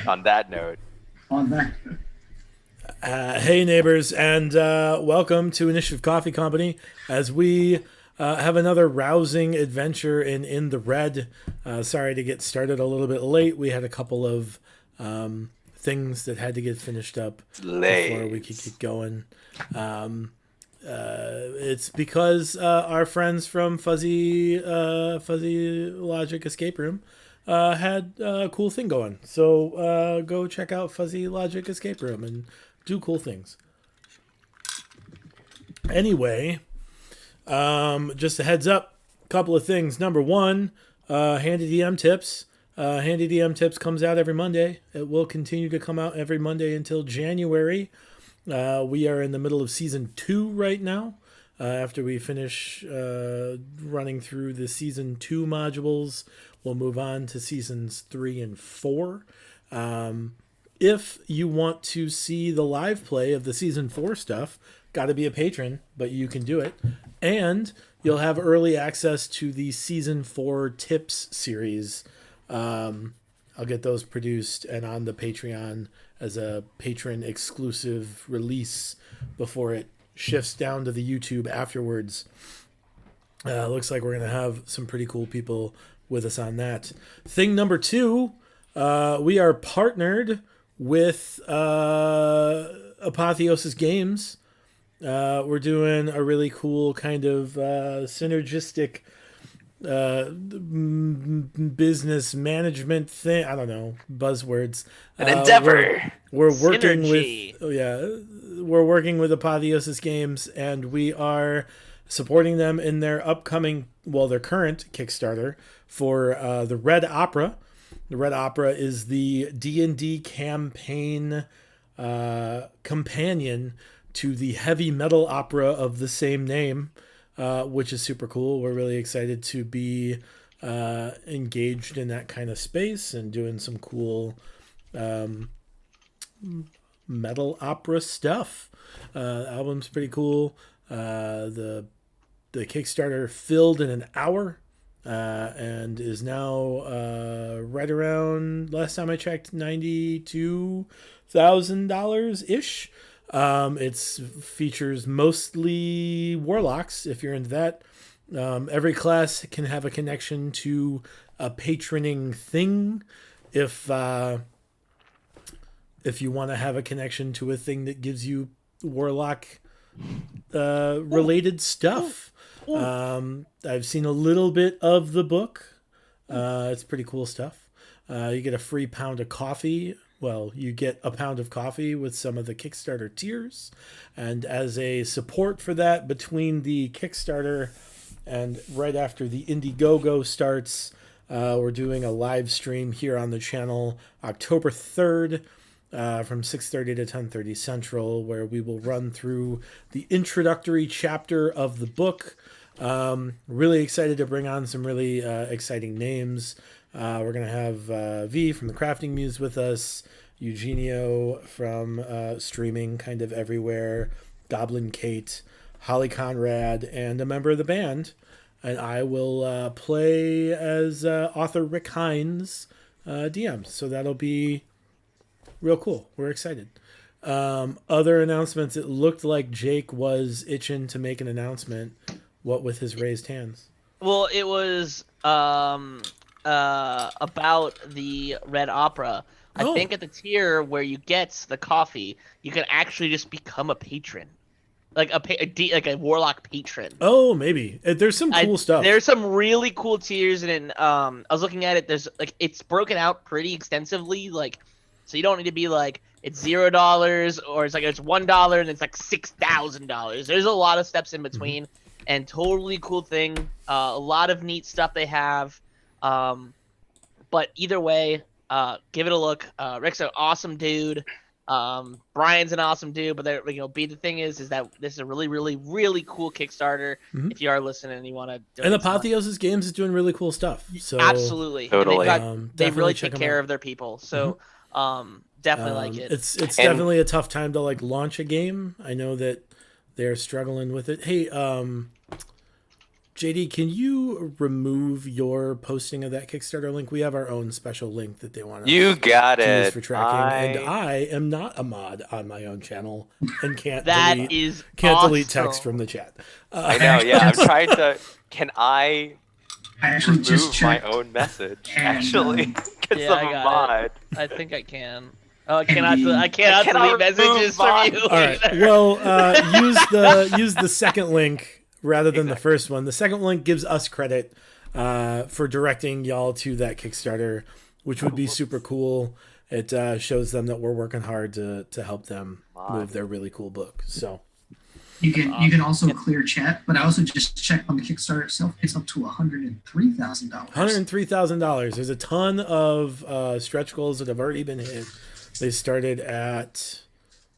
On that note, On that, Hey, neighbors, and welcome to Initiative Coffee Company as we have another rousing adventure in the red. Sorry to get started a little bit late. We had a couple of things that had to get finished up before we could get Blaze. going. It's because our friends from Fuzzy Logic Escape Room had a cool thing going. So go check out Fuzzy Logic Escape Room and do cool things. Anyway, just a heads up, couple of things. Number one, Handy DM Tips. Handy DM Tips comes out every Monday. It will continue to come out every Monday until January. We are in the middle of season 2 right now. After we finish running through the season 2 modules, we'll move on to seasons 3 and 4. If you want to see the live play of the season 4 stuff, got to be a patron, but you can do it. And you'll have early access to the season 4 tips series. I'll get those produced and on the Patreon as a patron exclusive release before it shifts down to the YouTube afterwards. Looks like we're going to have some pretty cool people with us on that. Thing number 2, we are partnered with Apotheosis Games. We're doing a really cool kind of synergistic business management thing. I don't know, buzzwords. An endeavor. We're working Synergy. we're working with Apotheosis Games, and we are supporting them in their upcoming, their current Kickstarter for the Red Opera. The Red Opera is the D&D campaign companion to the heavy metal opera of the same name, which is super cool. We're really excited to be engaged in that kind of space and doing some cool metal opera stuff. Album's pretty cool. The Kickstarter filled in an hour. And is now right around, last time I checked, $92,000 ish. It's features mostly warlocks. If you're into that, every class can have a connection to a patroning thing. If you want to have a connection to a thing that gives you warlock related stuff. I've seen a little bit of the book. It's pretty cool stuff. You get a free pound of coffee. Well, you get a pound of coffee with some of the Kickstarter tiers. And as a support for that, between the Kickstarter and right after the Indiegogo starts, we're doing a live stream here on the channel October 3rd. From 6:30 to 10:30 Central, where we will run through the introductory chapter of the book. Really excited to bring on some really exciting names. We're going to have V from the Crafting Muse with us, Eugenio from streaming kind of everywhere, Goblin Kate, Holly Conrad, and a member of the band. And I will play as author Rick Hines DM. So that'll be real cool. We're excited. Other announcements. It looked like Jake was itching to make an announcement. What with his raised hands? Well, it was about the Red Opera. I Oh. think at the tier where you get the coffee, you can actually just become a patron, like like a warlock patron. Oh, maybe. There's some cool stuff. There's some really cool tiers, and I was looking at it. There's it's broken out pretty extensively, so you don't need to be like it's $0 or it's like it's $1 and it's like $6,000. There's a lot of steps in between, and totally cool thing. A lot of neat stuff they have. But either way, give it a look. Rick's an awesome dude. Brian's an awesome dude. But the thing is that this is a really, really, really cool Kickstarter. Mhm. If you are listening and you want to, And Apotheosis Games is doing really cool stuff. So absolutely, Totally. And they definitely really check take 'em care out. of their people. So, definitely like it. It's And- definitely a tough time to launch a game. I know that they're struggling with it. Hey, JD, can you remove your posting of that Kickstarter link? We have our own special link that they want You got to use it. for tracking, and I am not a mod on my own channel and can't That delete, is delete awesome. text from the chat. I know. Yeah, I'm trying to. Can I I actually just remove my checked. own message? And, Actually, because Yeah, I I'm a got mod. I think I can. Oh, I I cannot cannot delete messages remove from you. All right. either. Well, use the second link rather than the first one. The second link gives us credit for directing y'all to that Kickstarter, which would be super cool. It shows them that we're working hard to help them move their really cool book. So You can also clear chat, but I also just checked on the Kickstarter itself. It's up to $103,000. $103,000. There's a ton of stretch goals that have already been hit. They started at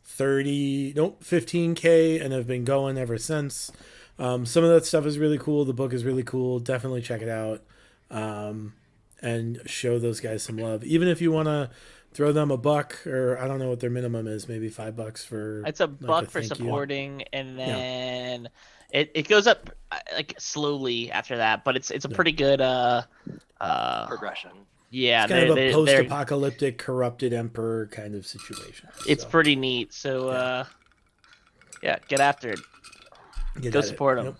15K and have been going ever since. Some of that stuff is really cool. The book is really cool. Definitely check it out and show those guys some love. Even if you want to throw them $1, or I don't know what their minimum is, maybe $5 for. It's a like, buck for thank you. supporting, and then it goes up like slowly after that. But it's a pretty good Progression. yeah. It's kind of a they're- post-apocalyptic, corrupted emperor kind of situation. It's So, pretty neat. So yeah, get after it. get Go at it. support them.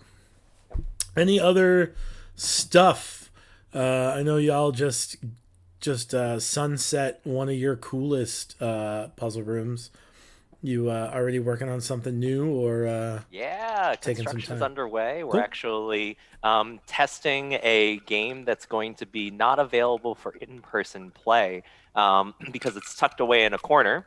Yep. Any other stuff? I know y'all just sunset one of your coolest puzzle rooms. You already working on something new, or Yeah, taking some construction's time. underway. We're Cool. actually testing a game that's going to be not available for in-person play because it's tucked away in a corner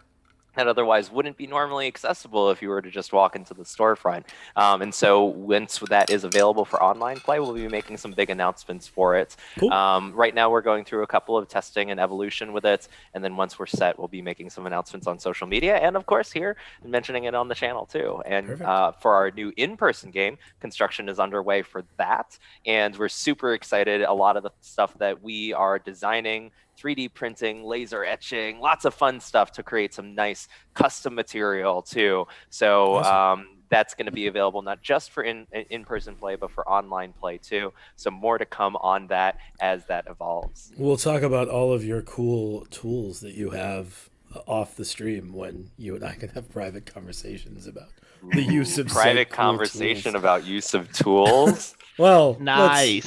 that otherwise wouldn't be normally accessible if you were to just walk into the storefront. And so once that is available for online play, we'll be making some big announcements for it. Cool. Right now, we're going through a couple of testing and evolution with it. And then once we're set, we'll be making some announcements on social media. And of course, here, mentioning it on the channel too. And Perfect. for our new in-person game, construction is underway for that. And we're super excited. A lot of the stuff that we are designing, 3D printing, laser etching, lots of fun stuff to create some nice custom material too. So Awesome. that's going to be available not just for in-person play, but for online play too. So more to come on that as that evolves. we'll talk about all of your cool tools that you have off the stream when you and I can have private conversations about the use of said Private cool conversation tools. about use of tools. Well, Nice.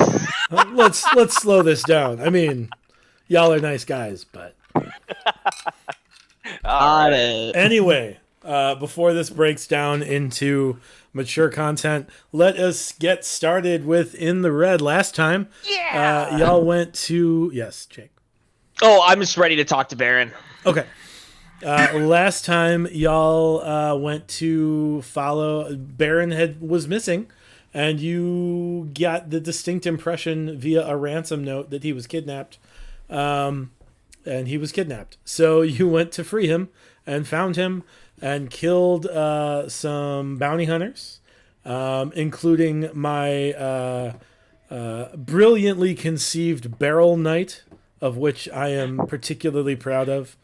let's slow this down. I mean, y'all are nice guys, but All Got right. it. anyway, before this breaks down into mature content, let us get started with In the Red. Last time, y'all went to... Yes, Jake. Oh, I'm just ready to talk to Baron. Okay. Last time, y'all went to follow... Baron was missing, and you got the distinct impression via a ransom note that he was kidnapped. And he was kidnapped. So you went to free him and found him and killed some bounty hunters, including my brilliantly conceived Barrel Knight, of which I am particularly proud of.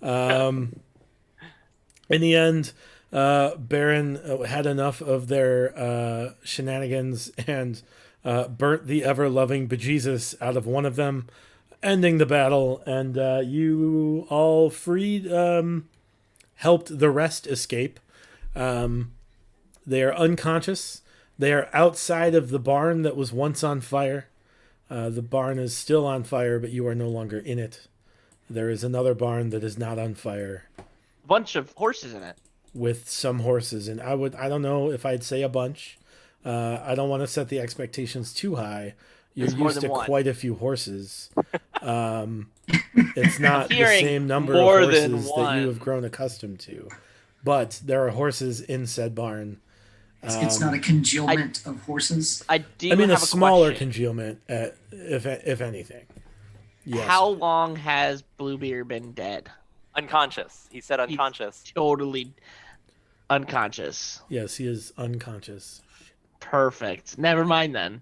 In the end, Baron had enough of their shenanigans and burnt the ever-loving bejesus out of one of them, ending the battle, and you all freed, helped the rest escape. They are unconscious. They are outside of the barn that was once on fire. The barn is still on fire, but you are no longer in it. There is another barn that is not on fire Bunch of horses in it. with some horses, and I don't know if I'd say a bunch. I don't want to set the expectations too high. You're It's more used than to one. quite a few horses. It's not the hearing same number more of than horses that one. you have grown accustomed to, but there are horses in said barn. It's not a congealment of horses. I do I mean, a have a smaller question. congealment, if anything. Yes. How long has Bluebeard been dead? Unconscious. He said unconscious. Totally unconscious. Yes, he is unconscious. Perfect. Never mind then.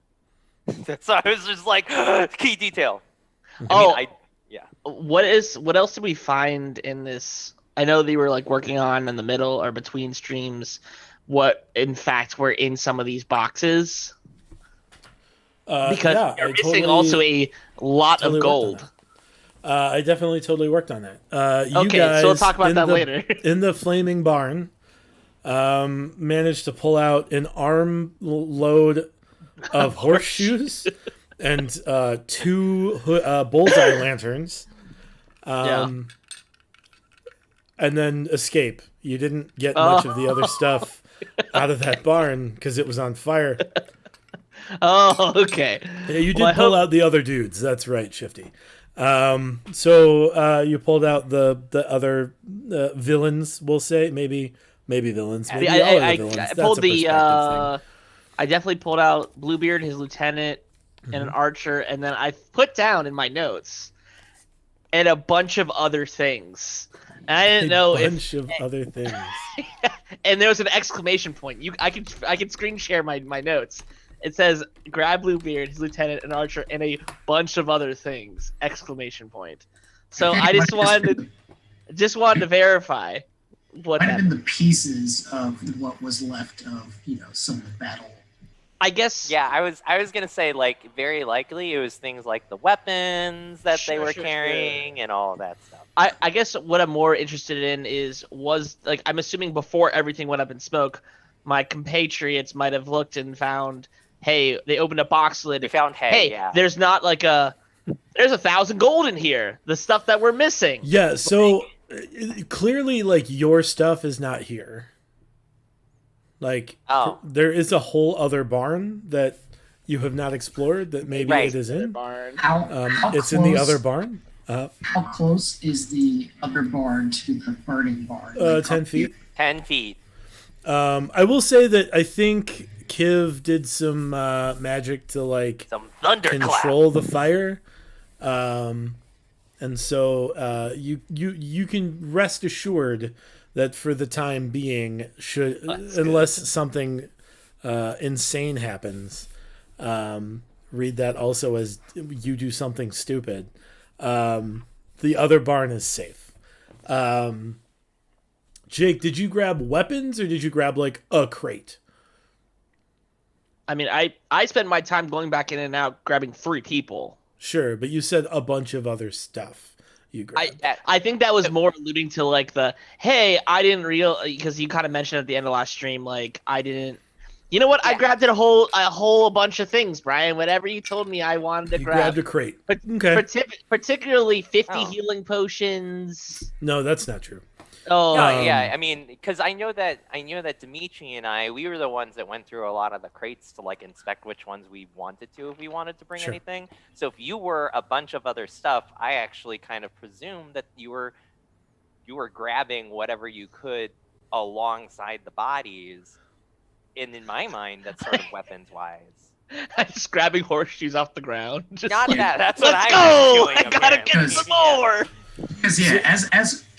So I was just like, key detail. Oh, Yeah. what else did we find in this? I know they were like working on in the middle or between streams. What in fact were in some of these boxes? Because yeah, you're I missing totally- also a lot totally of worked on gold. I definitely totally worked on that. You Okay, guys so we'll talk about in that the- later. In the flaming barn, managed to pull out an arm load of horseshoes and 2 bullseye lanterns. And then escape. You didn't get much of the other stuff out of that barn because it was on fire. Oh, okay. Yeah, you did Well, I pull hope- out the other dudes. That's right, Shifty. So you pulled out the other villains. We'll say maybe villains. Maybe all of the villains. I That's pulled a the. perspective thing. I definitely pulled out Bluebeard, his lieutenant, and Mm-hmm. an archer, and then I put down in my notes and a bunch of other things. And I didn't know a if. bunch of other things. And there was an exclamation point. I can screen share my notes. It says grab Bluebeard, his lieutenant, an archer, and a bunch of other things! Exclamation point. So I just wanted to verify what Might have that. been the pieces of what was left of, some of the battle. I guess. Yeah, I was gonna say like very likely it was things like the weapons that they Sure, were sure. carrying and all of that stuff. I guess what I'm more interested in was like I'm assuming before everything went up in smoke, my compatriots might have looked and found, hey, they opened a box lid. They found hay. Hey, Yeah. there's not like there's 1,000 gold in here. The stuff that we're missing. Yeah. So clearly, like your stuff is not here. Like Oh. there is a whole other barn that you have not explored that maybe Right. it is in. Barn. How It's close, in the other barn. How close is the other barn to the burning barn? 10 feet. 10 feet. I will say that I think Kiv did some magic to like Some thunderclap. control the fire, and so you can rest assured that for the time being, unless something insane happens, read that also as you do something stupid. The other barn is safe. Jake, did you grab weapons or did you grab like a crate? I mean, I spent my time going back in and out grabbing 3 people. Sure, but you said a bunch of other stuff you grabbed. I think that was more alluding to like hey, I didn't because you kind of mentioned at the end of last stream, like I didn't. You know what? I Yeah. grabbed a whole bunch of things, Brian. Whatever you told me, I wanted to You grab. grabbed a crate. Okay. Particularly 50 Oh. healing potions. No, that's not true. Oh, No, Um, yeah, I mean, because I know that Dimitri and we were the ones that went through a lot of the crates to like inspect which ones we wanted to if we wanted to bring Sure. anything. So if you were a bunch of other stuff, I actually kind of presumed that you were grabbing whatever you could alongside the bodies. And in my mind, that's sort of weapons wise. just grabbing horseshoes off the ground. Just Not like, that. That's what let's I go! was doing. I gotta get apparently. some more. Because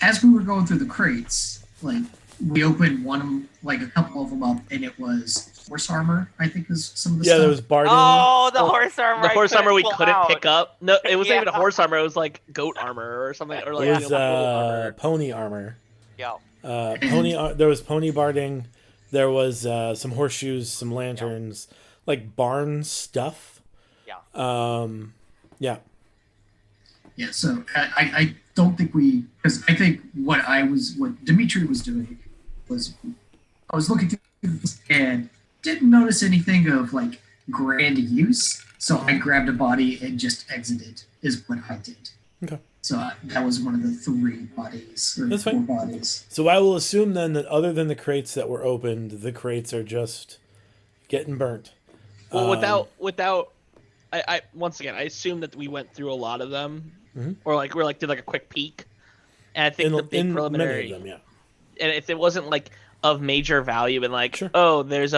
as we were going through the crates, like we opened one, like a couple of them up, and it was horse armor. I think is some of the Yeah, stuff. there was Barden. Oh, the horse armor. The I horse armor we pull couldn't out. pick up. No, it wasn't even a Yeah. horse armor. It was like goat armor or something, or like It was bull armor. pony armor. Yeah. There was pony barding. There was some horseshoes, some lanterns, like barn stuff. Yeah. Yeah. Yeah, so I don't think because I think what Dimitri was doing was I was looking through this and didn't notice anything of like grand use, so I grabbed a body and just exited is what I did. Okay. So that was one of the 3 bodies or That's 4 fine. bodies. So I will assume then that other than the crates that were opened, the crates are just getting burnt. Well, without, I once again, I assume that we went through a lot of them, Mhm. or like did like a quick peek, and I think the big in preliminary, many of them, yeah. and if it wasn't like of major value, and like, Sure. oh, there's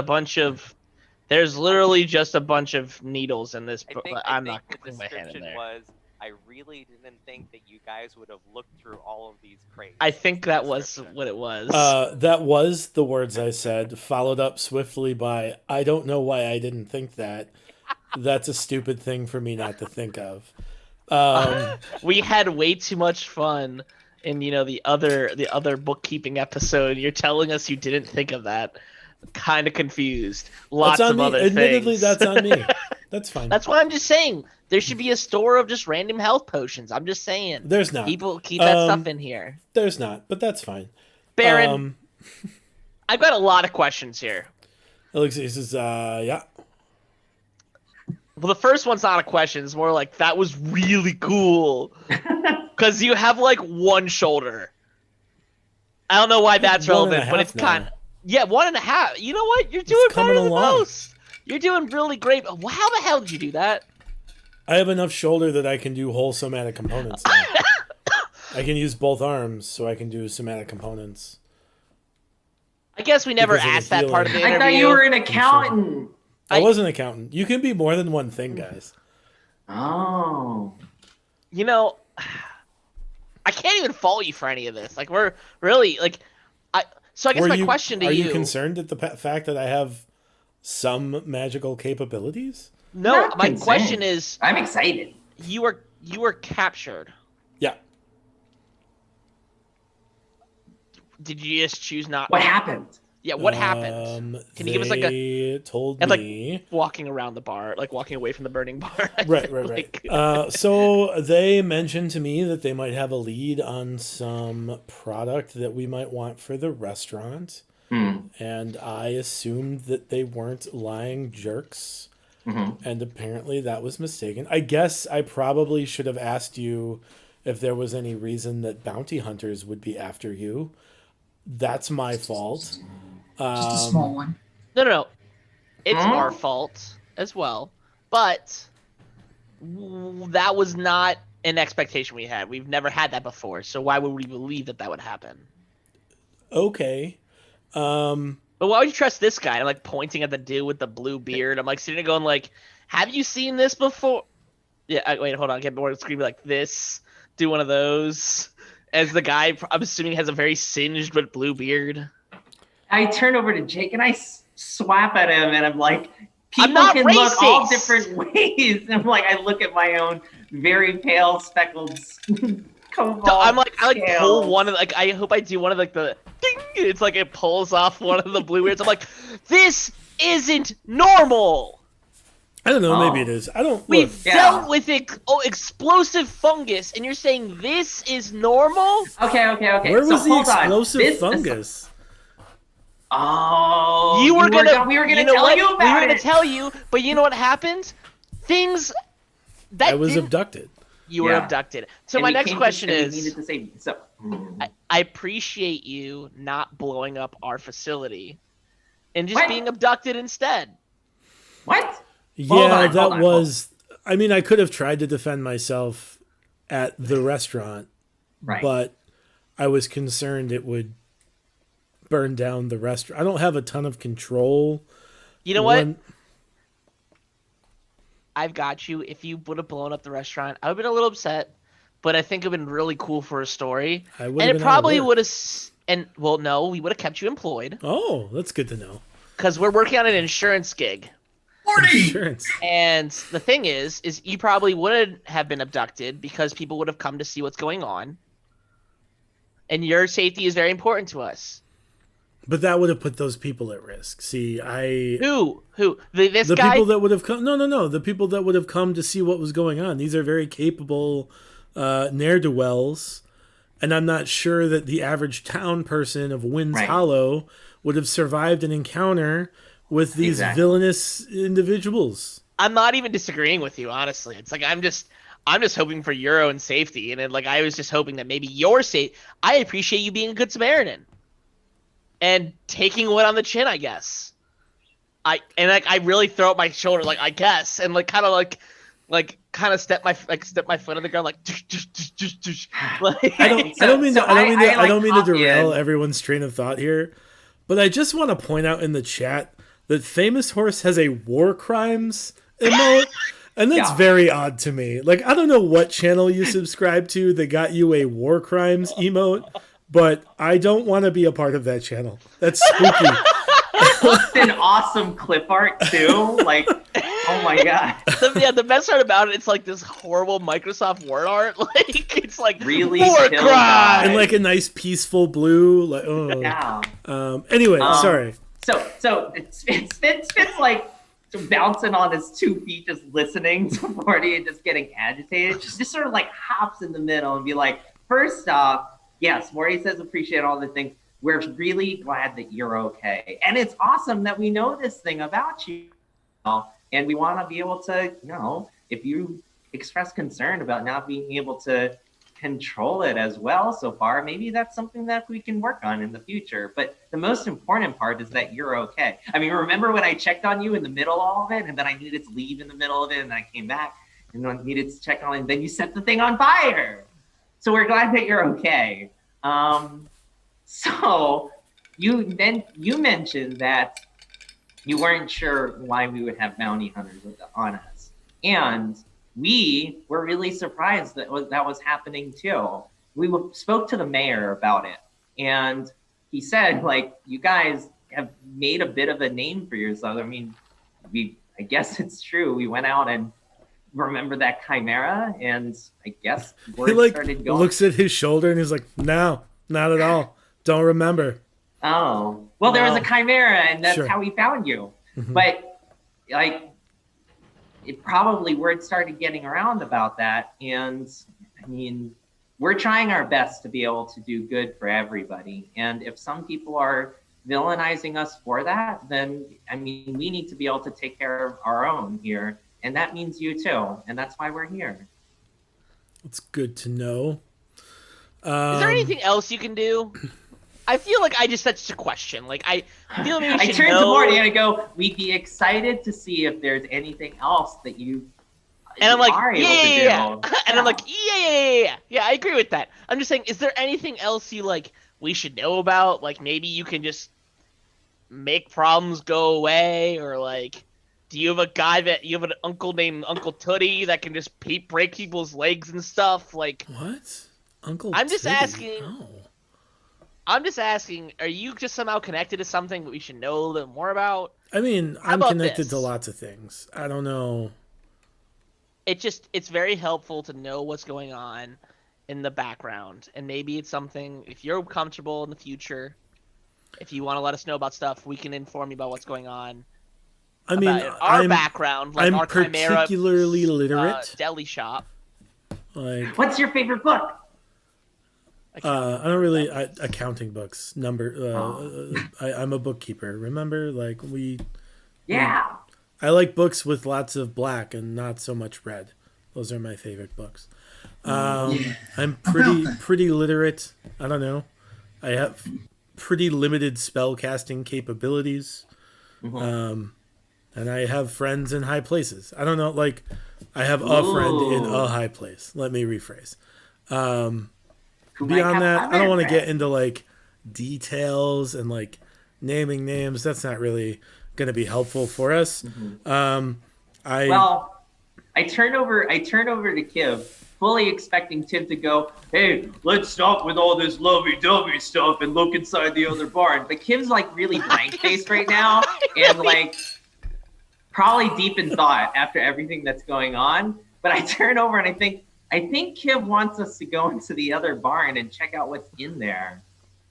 literally just a bunch of needles in this, but I'm not the putting my hand in description there. was, I really didn't think that you guys would have looked through all of these crates. I think that was Description. what it was. That was the words I said, followed up swiftly by, I don't know why I didn't think that. That's a stupid thing for me not to think of. We had way too much fun in the other bookkeeping episode. You're telling us you didn't think of that. Kind of confused. Lots That's on of me. other Admittedly, things. that's on me. That's fine. That's why I'm just saying there should be a store of just random health potions. I'm just saying. There's not. People keep that stuff in here. There's not, but that's fine. Baron, I've got a lot of questions here. Alexis is yeah. Well, the first one's not a question. It's more like, that was really cool. Because you have, like, one shoulder. I don't know why that's relevant, but it's kind of... Yeah, 1.5. You know what? You're doing better than most. You're doing really great. How the hell did you do that? I have enough shoulder that I can do whole somatic components now. I can use both arms, so I can do somatic components. I guess we never Because of the asked that part of the healing. interview. I thought you were an accountant. I was an accountant. You can be more than one thing, guys. Oh. You know, I can't even fault you for any of this. Like, we're really, like... So I guess my question to you... Are you concerned at the fact that I have some magical capabilities? No, Not my concerned. question is... I'm excited. You were captured. Yeah. Did you just choose not... What happened? Yeah, what happened? Can you give us, like, They told and, like, me... walking around the bar, like walking away from the burning bar. Right. Like, So they mentioned to me that they might have a lead on some product that we might want for the restaurant. And I assumed that they weren't lying jerks. And apparently that was mistaken. I guess I probably should have asked you if there was any reason that bounty hunters would be after you. That's my fault. Just a small one. no. It's our fault as well. But that was not an expectation we had. We've never had that before. So why would we believe that that would happen? Okay. But why would you trust this guy? I'm like pointing at the dude with the blue beard. I'm like sitting there going like, have you seen this before? Yeah, wait, hold on. Get more screaming like this. Do one of those. As the guy, I'm assuming, has a very singed but blue beard. I turn over to Jake and I swap at him, and I'm like, I'm people not can look all racist. different ways. I'm like, I look at my own very pale, speckled cobalt. So I'm like, I like pull scales. one of like, I hope I do one of like the ding. It's like it pulls off one of the blue beards. I'm like, this isn't normal. I don't know. Oh. Maybe it is. I don't. We've Look, dealt with explosive fungus, and you're saying this is normal? Okay. where so was the hold on. explosive This is- fungus? Oh, we were gonna we were gonna you know tell what? you about we were gonna it. tell you, but you know what happened? Things that I was didn't- abducted. You were Yeah. abducted. So And my we next came to- question and we is, needed to save you. So, I appreciate you not blowing up our facility and just What? being abducted instead. what? Yeah, Hold on, that hold on, was. I mean, I could have tried to defend myself at the restaurant, Right. but I was concerned it would burn down the restaurant. I don't have a ton of control. You know what? When- I've got you. If you would have blown up the restaurant, I would have been a little upset, but I think it would have been really cool for a story. I would And have it been out of probably work. would have. And well, no, we would have kept you employed Oh, that's good to know. because we're working on an insurance gig. 40! Insurance. And the thing is you probably would have been abducted because people would have come to see what's going on. And your safety is very important to us. But that would have put those people at risk. See, Who? This the guy? people that would have come. No. The people that would have come to see what was going on. These are very capable ne'er-do-wells, and I'm not sure that the average town person of Winds Right. Hollow would have survived an encounter with these Exactly. villainous individuals. I'm not even disagreeing with you, honestly. It's like I'm just hoping for your own safety, and then, like I was just hoping that maybe your safe. I appreciate you being a good Samaritan and taking one on the chin, I guess. I really throw up my shoulder, like I guess, and like kind of step my foot on the ground, like. Like I don't mean to hop derail in. everyone's train of thought here, but I just want to point out in the chat that Famous Horse has a war crimes emote, and that's Yeah. very odd to me. Like, I don't know what channel you subscribe to that got you a war crimes emote, but I don't want to be a part of that channel. That's spooky. It's an awesome clip art too. Like, oh my god, the best part about it, it's like this horrible Microsoft Word art. Like it's like Really war kill crime. guy. And like a nice peaceful blue. Like, oh. yeah. Anyway, sorry. So it fits like bouncing on his 2 feet, just listening to Morty and just getting agitated. Just sort of like hops in the middle and be like, first off, yes, Morty says appreciate all the things. We're really glad that you're okay. And it's awesome that we know this thing about you. And we want to be able to, if you express concern about not being able to control it as well so far, maybe that's something that we can work on in the future. But the most important part is that you're okay. I mean, remember when I checked on you in the middle of all of it, and then I needed to leave in the middle of it, and I came back and I needed to check on it, and then you set the thing on fire. So we're glad that you're okay. So you mentioned that you weren't sure why we would have bounty hunters on us, and we were really surprised that was happening too. We spoke to the mayor about it, and he said, like, you guys have made a bit of a name for yourselves. I mean, I guess it's true. We went out and remember that chimera, and I guess word started going. Looks at his shoulder and he's like, no, not at all. Don't remember. Oh, well, there was a chimera, and that's how we found you. Mm-hmm. But like, it probably word started getting around about that, and I mean, we're trying our best to be able to do good for everybody. And if some people are villainizing us for that, then I mean, we need to be able to take care of our own here, and that means you too, and that's why we're here. It's good to know. Is there anything else you can do? I feel like I just touched a question. Like, I feel maybe I turn to Morty and I go, we'd be excited to see if there's anything else that you and I'm like, are able yeah. to do. And I'm like, yeah, I agree with that. I'm just saying, is there anything else we should know about? Like, maybe you can just make problems go away, or like, do you have an uncle named Uncle Tootie that can just break people's legs and stuff? Like, what? Uncle I'm just Tootie? asking. Oh. I'm just asking, are you just somehow connected to something that we should know a little bit more about? I mean, How I'm about connected this? to lots of things. I don't know. It's very helpful to know what's going on in the background. And maybe it's something, if you're comfortable in the future, if you want to let us know about stuff, we can inform you about what's going on. I mean, Our background, like I'm our Chimera particularly literate. deli shop. Like, What's your favorite book? I don't really accounting books. I'm a bookkeeper. Remember, like Yeah. I like books with lots of black and not so much red. Those are my favorite books. I'm pretty literate. I don't know. I have pretty limited spell casting capabilities. And I have friends in high places. I don't know, like, I have a friend in a high place. Let me rephrase. Beyond that, I don't want to get into like details and like naming names. That's not really going to be helpful for us. I turn over to Kiv, fully expecting Tim to go, hey, let's stop with all this lovey-dovey stuff and look inside the other barn. But Kiv's like really blank-faced right now and like probably deep in thought after everything that's going on. But I turn over and I think Kiv wants us to go into the other barn and check out what's in there.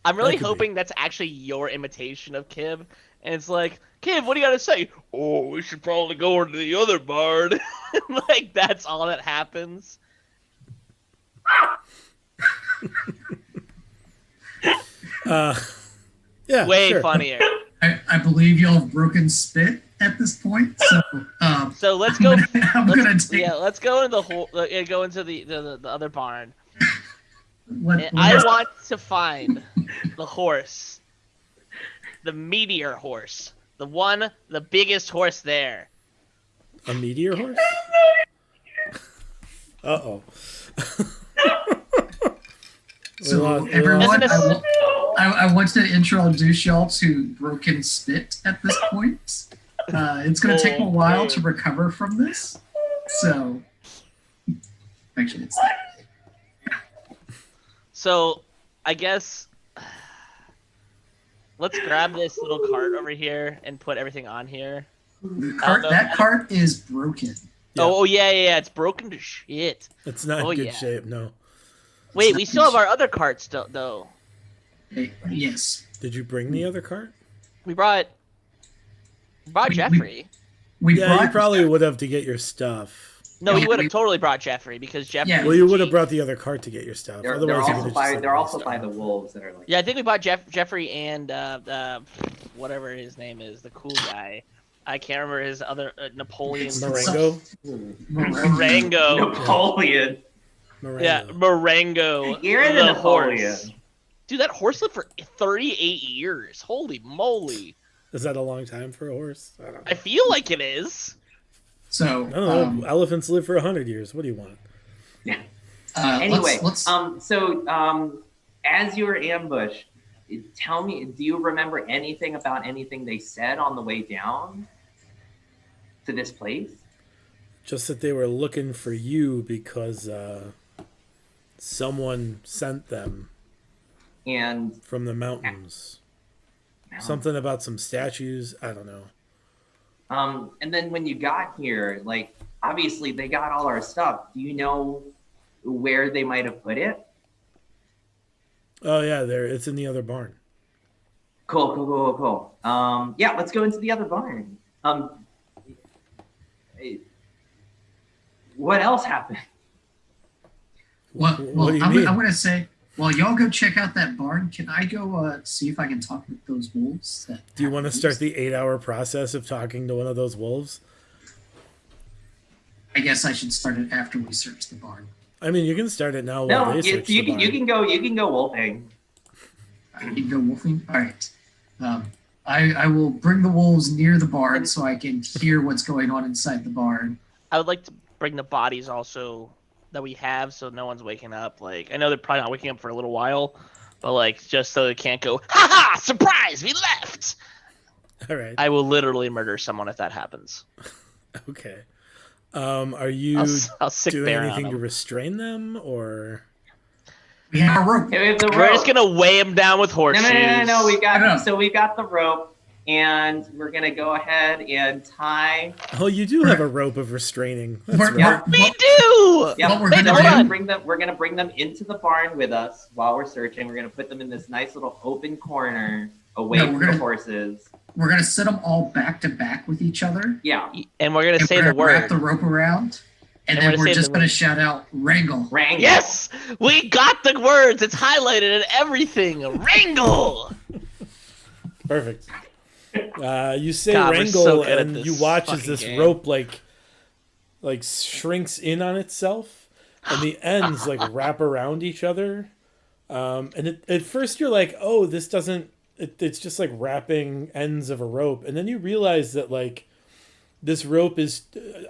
I'm really hoping that's actually your imitation of Kiv. And it's like, Kiv, what do you got to say? Oh, we should probably go into the other barn. Like, that's all that happens. yeah, Way sure. funnier. I believe you'll have broken spit at this point. So So let's go. let's go into the whole. Go into the other barn. Let, I want to find the horse, the meteor horse, the biggest horse there. A meteor horse? Uh-oh. So everyone, I want to introduce y'all to Broken Spit at this point. It's going to take a while to recover from this. So, actually, it's that. So, I guess let's grab this little cart over here and put everything on here. That cart is broken. Yeah. Oh yeah, it's broken to shit. It's not in good shape, no. Wait, we still have our other carts though. Yes. Did you bring the other cart? We brought Jeffrey. We Yeah, you brought, probably would have to get your stuff. No, Yeah, you would we- have totally brought Jeffrey because Jeffrey. Yeah. Well, you would have brought the other cart to get your stuff. They're Otherwise, you also could have by just, like, they're also restarted. by the wolves that are like. Yeah, I think we bought Jeffrey and whatever his name is, the cool guy. I can't remember his other Napoleon. Marengo. Marengo. Napoleon. Marengo. Yeah, Marengo. You're the the Napoleon. horse. Dude, that horse lived for 38 years. Holy moly! Is that a long time for a horse? I don't know. I feel like it is. So, I don't know. Elephants live for 100 years. What do you want? Anyway, let's as you were ambushed, tell me, do you remember anything about anything they said on the way down to this place? Just that they were looking for you because someone sent them And from the mountains. Something about some statues. I don't know. and then when you got here, like obviously they got all our stuff. Do you know where they might have put it? Oh yeah, there. It's in the other barn. Cool. Yeah, let's go into the other barn. What else happened? What do you mean? I'm gonna say, while y'all go check out that barn, can I go see if I can talk with those wolves? Do you want to start the 8-hour process of talking to one of those wolves? I guess I should start it after we search the barn. I mean, you can start it now while No, they search you the barn. can go wolfing. I can go wolfing. All right. I will bring the wolves near the barn so I can hear what's going on inside the barn. I would like to bring the bodies also that we have, so no one's waking up. Like, I know they're probably not waking up for a little while, but like just so they can't go, ha ha! Surprise! We left. All right. I will literally murder someone if that happens. Okay. Are you I'll sick doing bear on anything to them. restrain them, or We have a rope. Okay, we have the We're rope. just gonna weigh him down with horseshoes. No. We No. got the rope, and we're gonna go ahead and tie. oh, you do have a rope of restraining. That's We're- right. we're- We do. Yeah, What we're Wait, gonna hold do- on. We're gonna bring them into the barn with us while we're searching. We're gonna put them in this nice little open corner away No, from we're the gonna- horses. We're gonna set them all back to back with each other. Yeah, And we're gonna And say we're the gonna wrap word. the rope around, and And then we're we're saying just the gonna word. shout out "Wrangle." Wrangle. Yes, we got the words. It's highlighted and everything. Wrangle. Perfect. You say God, we're wrangle, so good at and this you watch as fucking this game. rope like shrinks in on itself, and the ends like wrap around each other. And at first you're like, oh, this doesn't. It's just like wrapping ends of a rope, and then you realize that like this rope is.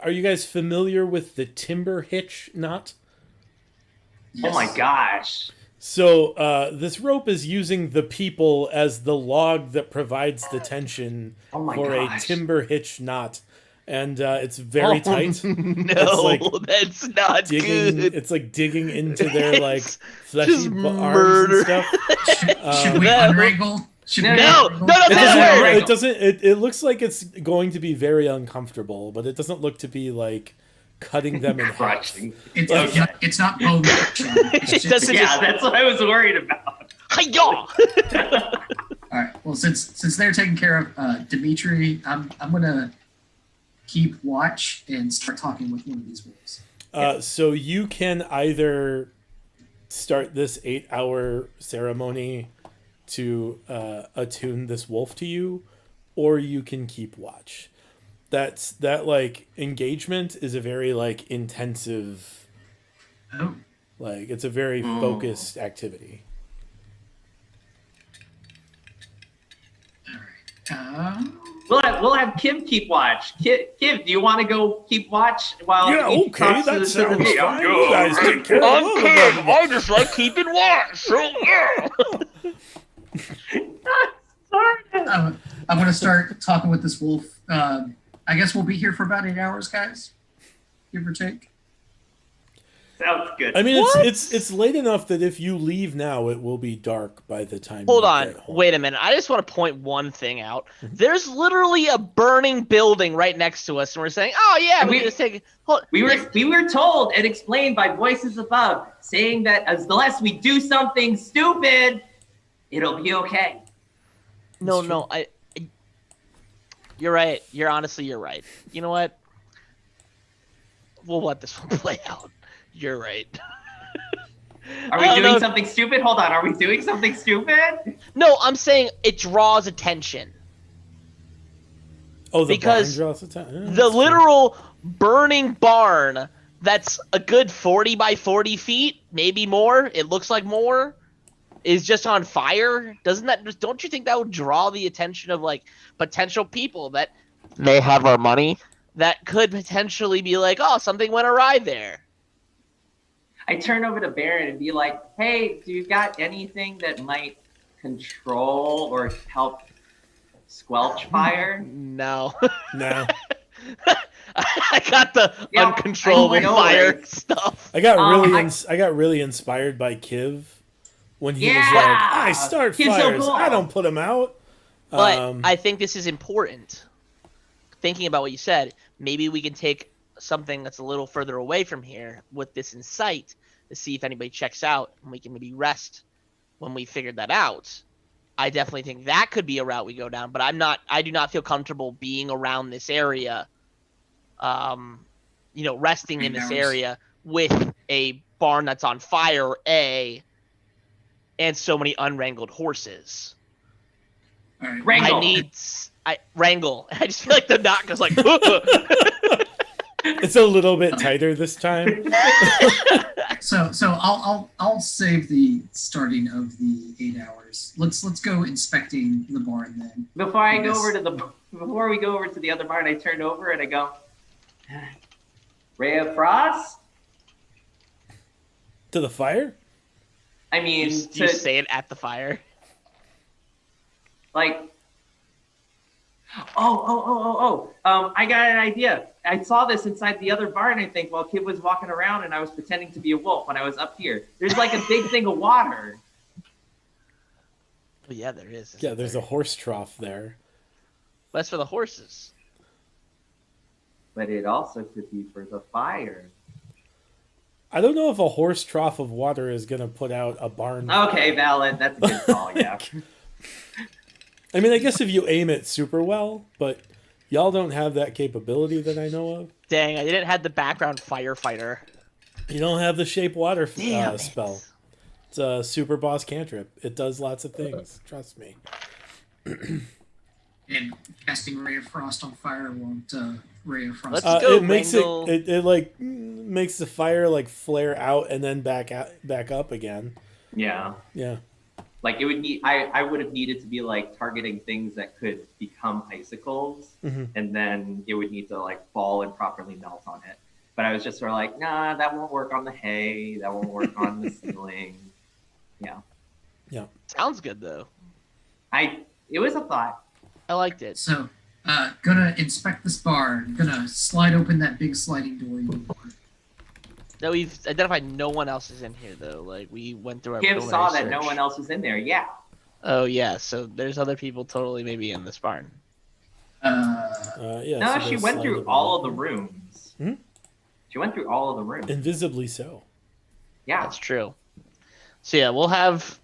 Are you guys familiar with the timber hitch knot? Oh my gosh. So this rope is using the people as the log that provides the tension Oh my for gosh. a timber hitch knot, and it's very tight. No, like that's not Digging, good. it's like digging into their like It's fleshy just arms murder. and stuff. Should we No. unwrangle? Should we No, unwrangle? no, It That's doesn't. right. It doesn't. It looks like it's going to be very uncomfortable, but it doesn't look to be like cutting them in half. Crushing. It's not bone crushing. It's It just- doesn't- Yeah, that's what I was worried about. Hi-ya! All right. Well, since they're taking care of Dimitri, I'm gonna keep watch and start talking with one of these wolves. So you can either start this 8-hour ceremony to attune this wolf to you, or you can keep watch. That like engagement is a very like intensive, Oh, like it's a very focused activity. all right. We'll have Kim keep watch. Kim, do you want to go keep watch while he talks to the meeting? You guys take care of all of them. I just like keeping watch. So yeah. I'm gonna start talking with this wolf. I guess we'll be here for about 8 hours, guys, give or take. Sounds good. I mean, What? it's late enough that if you leave now, it will be dark by the time. Hold you on, get home. wait a minute. I just want to point one thing out. There's literally a burning building right next to us, and we're saying, "Oh yeah, And we we- can just take." Hold, we were told and explained by voices above, saying that unless we do something stupid, it'll be okay. no, It's no. You're right. You're right. You know what? We'll let this one play out. You're right. Are I we don't doing know. something stupid? Hold on. Are we doing something stupid? No, I'm saying it draws attention. Oh, the Because barn draws attention. Yeah, The that's true. literal burning barn that's a good 40 by 40 feet, maybe more. It looks like more. Is just on fire. Don't you think that would draw the attention of like potential people that may have our money that could potentially be like, oh, something went awry there. I turn over to Baron and be like, hey, do you got anything that might control or help squelch fire? No. No, I got the Yeah, uncontrollable I know, fire right? stuff. I got I- I got really inspired by Kiv when he was Yeah! like, "I start Kiv's so fires. cool. I don't put them out." But I think this is important. Thinking about what you said, maybe we can take something that's a little further away from here with this in sight to see if anybody checks out, and we can maybe rest when we figured that out. I definitely think that could be a route we go down, but I do not feel comfortable being around this area, resting in this Hours. area with a barn that's on fire, and so many unwrangled horses. All right. Wrangle. Wrangle. I just feel like the knot goes like. It's a little bit tighter this time. So I'll save the starting of the 8 hours. Let's go inspecting the barn then. Before we go over to the other barn, I turn over and I go, Ray of Frost? To the fire? I mean, You say it at the fire. like, I got an idea. I saw this inside the other barn, I think, while Kid was walking around and I was pretending to be a wolf when I was up here. There's like a big thing of water. Oh, yeah, there is. Yeah, there's a horse trough there. That's for the horses. But it also could be for the fire. I don't know if a horse trough of water is gonna put out a barn. Okay, valid. That's a good call, yeah. I mean, I guess if you aim it super well, but y'all don't have that capability that I know of. Dang, I didn't have the background firefighter. You don't have the shape water Damn it. spell. It's a super boss cantrip. It does lots of things. Trust me. And casting Ray of Frost on fire won't Ray of Frost. Let's go, It makes Wrangle. it like makes the fire like flare out and then back up again. Yeah. Yeah. Like it would need, I would have needed to be like targeting things that could become icicles, Mhm. and then it would need to like fall and properly melt on it. But I was just sort of like, nah, that won't work on the hay. That won't work on the ceiling. Yeah, Sounds good, though. it was a thought. I liked it. So gonna inspect this barn. Gonna slide open that big sliding door. No, we've identified no one else is in here, though. Like, we went through our Kim saw that preliminary no search. one else was in there. Yeah. Oh, yeah, so there's other people totally maybe in this barn. Yeah. No, so she they went slide through it all of out. the rooms. Hmm? She went through all of the rooms. Invisibly so. Yeah. That's true. So, yeah, we'll have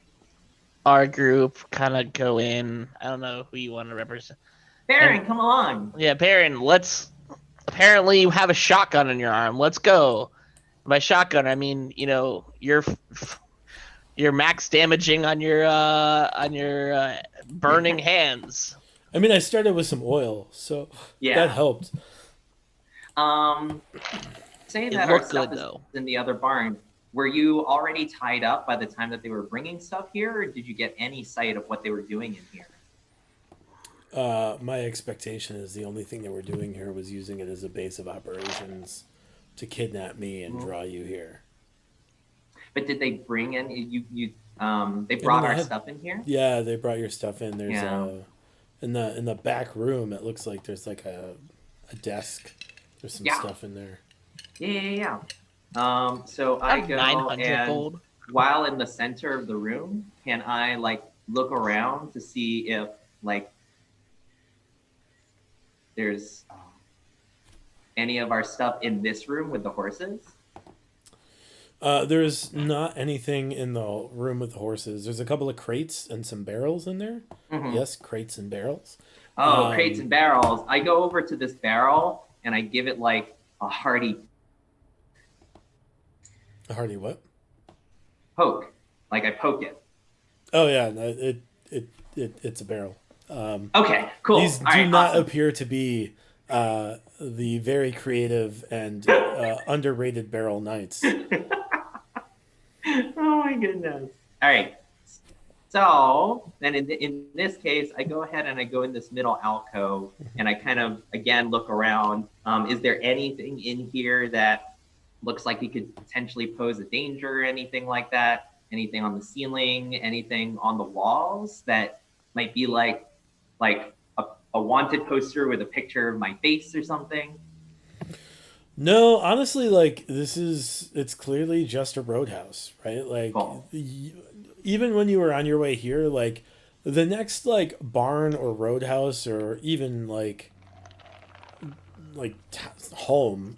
our group kind of go in. I don't know who you want to represent. Baron, come along. Yeah, Baron, apparently you have a shotgun in your arm. Let's go. By shotgun, I mean, you're max damaging on your burning hands. I mean, I started with some oil, so Yeah. that helped. Saying It that our looked stuff good, is though. in the other barn, were you already tied up by the time that they were bringing stuff here, or did you get any sight of what they were doing in here? My expectation is the only thing that we're doing here was using it as a base of operations to kidnap me and draw you here. But did they bring in they brought I our had- stuff in here? Yeah, they brought your stuff in. There's Yeah. in the back room. It looks like there's like a desk. There's some Yeah. stuff in there. Yeah. So I go 900 and gold. while in the center of the room, can I like look around to see if like there's any of our stuff in this room with the horses? There's not anything in the room with the horses. There's a couple of crates and some barrels in there. Mhm. Yes, crates and barrels. Oh, crates and barrels. I go over to this barrel and I give it like a hearty A hearty what? poke. Like I poke it. Oh yeah, no, it's a barrel. Okay, cool. These All do right, not awesome. appear to be the very creative and underrated barrel knights. Oh my goodness. All right. So then in this case, I go ahead and I go in this middle alcove and I kind of, again, look around. Is there anything in here that looks like it could potentially pose a danger or anything like that? Anything on the ceiling, anything on the walls that might be like a wanted poster with a picture of my face or something? No, honestly, like it's clearly just a roadhouse, right? Like Cool. even when you were on your way here, like the next like barn or roadhouse or even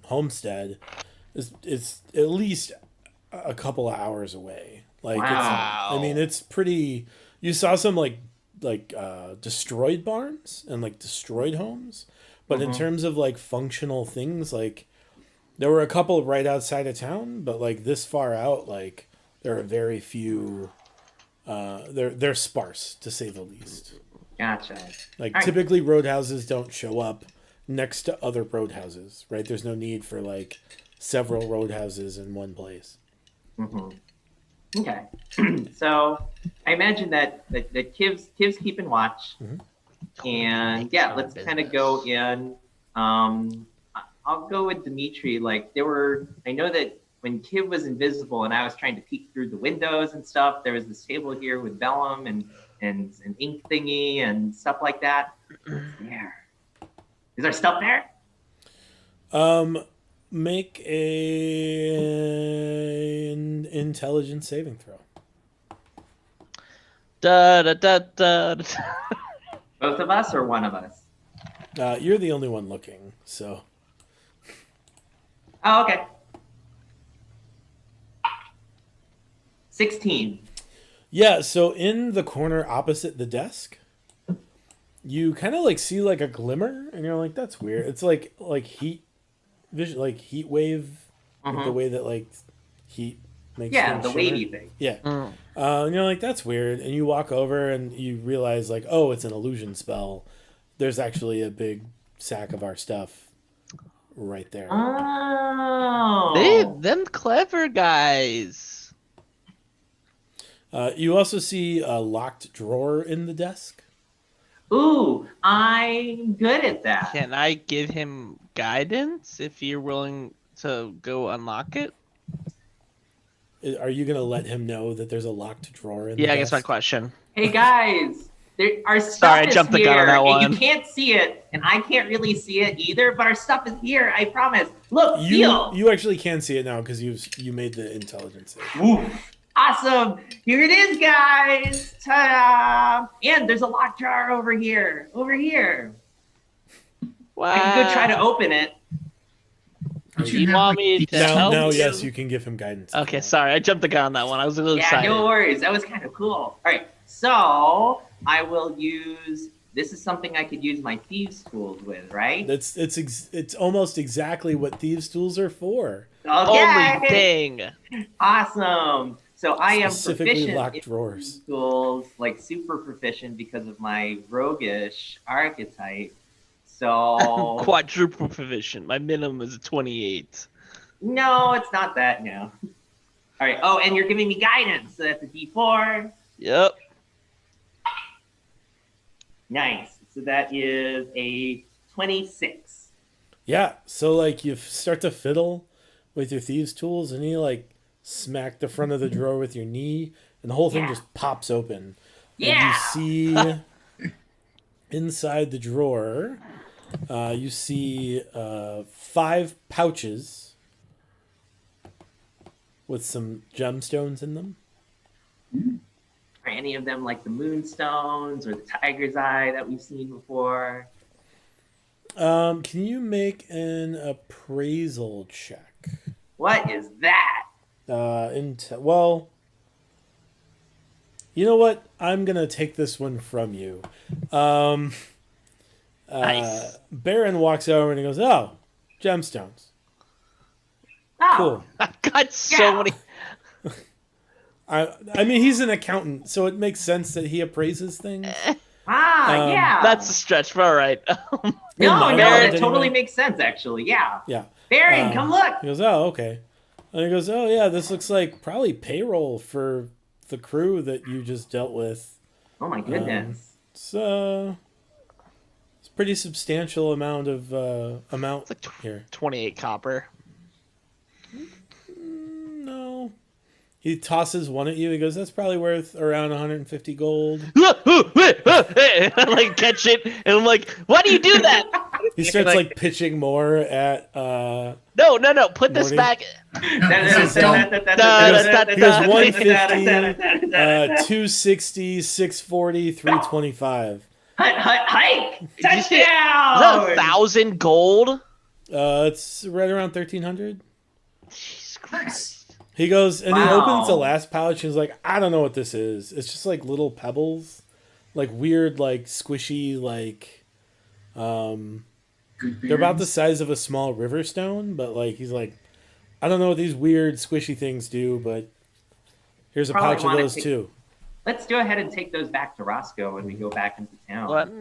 homestead is at least a couple of hours away. Like Wow. I mean, it's pretty. You saw some destroyed barns and like destroyed homes, but in Mhm. terms of like functional things, like there were a couple right outside of town, but like this far out, like there are very few. They're sparse to say the least. Gotcha. Like All right. typically roadhouses don't show up next to other roadhouses, right? There's no need for like several roadhouses in one place. Hmm. Okay. So I imagine that Kiv's keeping watch. Mhm. And yeah, let's kind of go in. I'll go with Dimitri. Like I know that when Kiv was invisible and I was trying to peek through the windows and stuff, there was this table here with vellum and an ink thingy and stuff like that. There. Is there stuff there? Make an intelligence saving throw. Da da da da. da. Both of us or one of us? You're the only one looking, so Oh, okay. 16. yeah. So in the corner opposite the desk, you kind of like see like a glimmer, and you're like, "That's weird." It's like heat, vision, like heat wave, like the Mhm. way that like heat makes Yeah, things the shimmer. wavy thing. Yeah. Mm. And you're like, that's weird. And you walk over and you realize, like, oh, it's an illusion spell. There's actually a big sack of our stuff right there. Oh. Them clever guys. You also see a locked drawer in the desk. Ooh, I'm good at that. Can I give him guidance if you're willing to go unlock it? Are you going to let him know that there's a locked drawer in the Yeah, I desk? guess my question. Hey guys, our stuff Sorry, I is jumped the here, gun on that and one. you can't see it, and I can't really see it either. But our stuff is here. I promise. Look, feel. You actually can see it now because you made the intelligence save. Woof. Awesome. Here it is, guys. Ta-da! And there's a locked jar over here. Over here. Wow. I can go try to open it. Don't You have, want like, me these- to help Now, you? yes, you can give him guidance. Okay, sorry, I jumped the gun on that one. I was a little Yeah, excited. no worries. That was kind of cool. All right, so I will use. This is something I could use my thieves' tools with, right? It's almost exactly what thieves' tools are for. Okay. Only thing. Awesome. So I am Specifically proficient locked in drawers. thieves' tools, like super proficient because of my roguish archetype. So Quadruple proficient. My minimum is a 28. no, it's not that. No. All right. Oh, and you're giving me guidance. So that's a D4. Yep. Nice. So that is a 26. Yeah, so like you start to fiddle with your thieves' tools, and you like smack the front of the drawer with your knee, and the whole thing Yeah. just pops open. Yeah. And you see inside the drawer, you see 5 pouches with some gemstones in them. Are any of them like the moonstones or the tiger's eye that we've seen before? Can you make an appraisal check? What is that? Well, you know what? I'm gonna take this one from you. Nice. Baron walks over and he goes, "Oh, gemstones. Oh, Cool." I've got so Yeah. many. I mean, he's an accountant, so it makes sense that he appraises things. yeah. That's a stretch, but all right. In no, my no, mind, that totally anyway. makes sense, actually. Yeah. Yeah. Baron, come look. He goes, "Oh, okay." And he goes, "Oh, yeah, this looks like probably payroll for the crew that you just dealt with. Oh my goodness. It's a pretty substantial amount of amount It's like here." 28 copper. No. He tosses one at you. He goes, "That's probably worth around 150 gold." Like catch it, and I'm like, "Why do you do that?" He starts like pitching more at No. Put this Morty? back. He goes 150, 260, 640, 325. Hike! Did you say- Is Touchdown! that 1,000 gold? It's right around 1300. Jesus Nice. Christ. He goes and he Wow. opens the last pouch and he's like, "I don't know what this is. It's just like little pebbles, like weird, like squishy, like Good they're about the berries. size of a small river stone, but like he's like, I don't know what these weird squishy things do, but here's a Probably pouch of wanna those take- too." Let's go ahead and take those back to Roscoe when we go back into town. I'm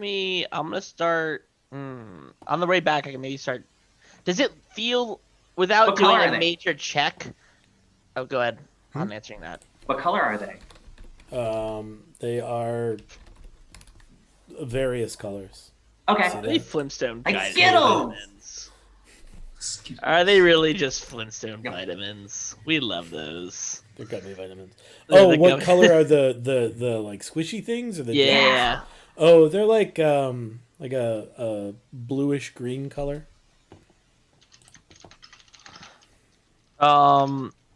gonna start. On the way back, I can maybe start. Does it feel without What doing color are a they? major check? Oh, go ahead. I'm answering that. What color are they? They are various colors. Okay. See Are they Flintstone Like vitamin- Skittles! vitamins? Are they really just Flintstone vitamins? We love those. They're gummy vitamins. They're Oh, the what gummy- color are the like squishy things or the Yeah. Oh, they're like a bluish green color.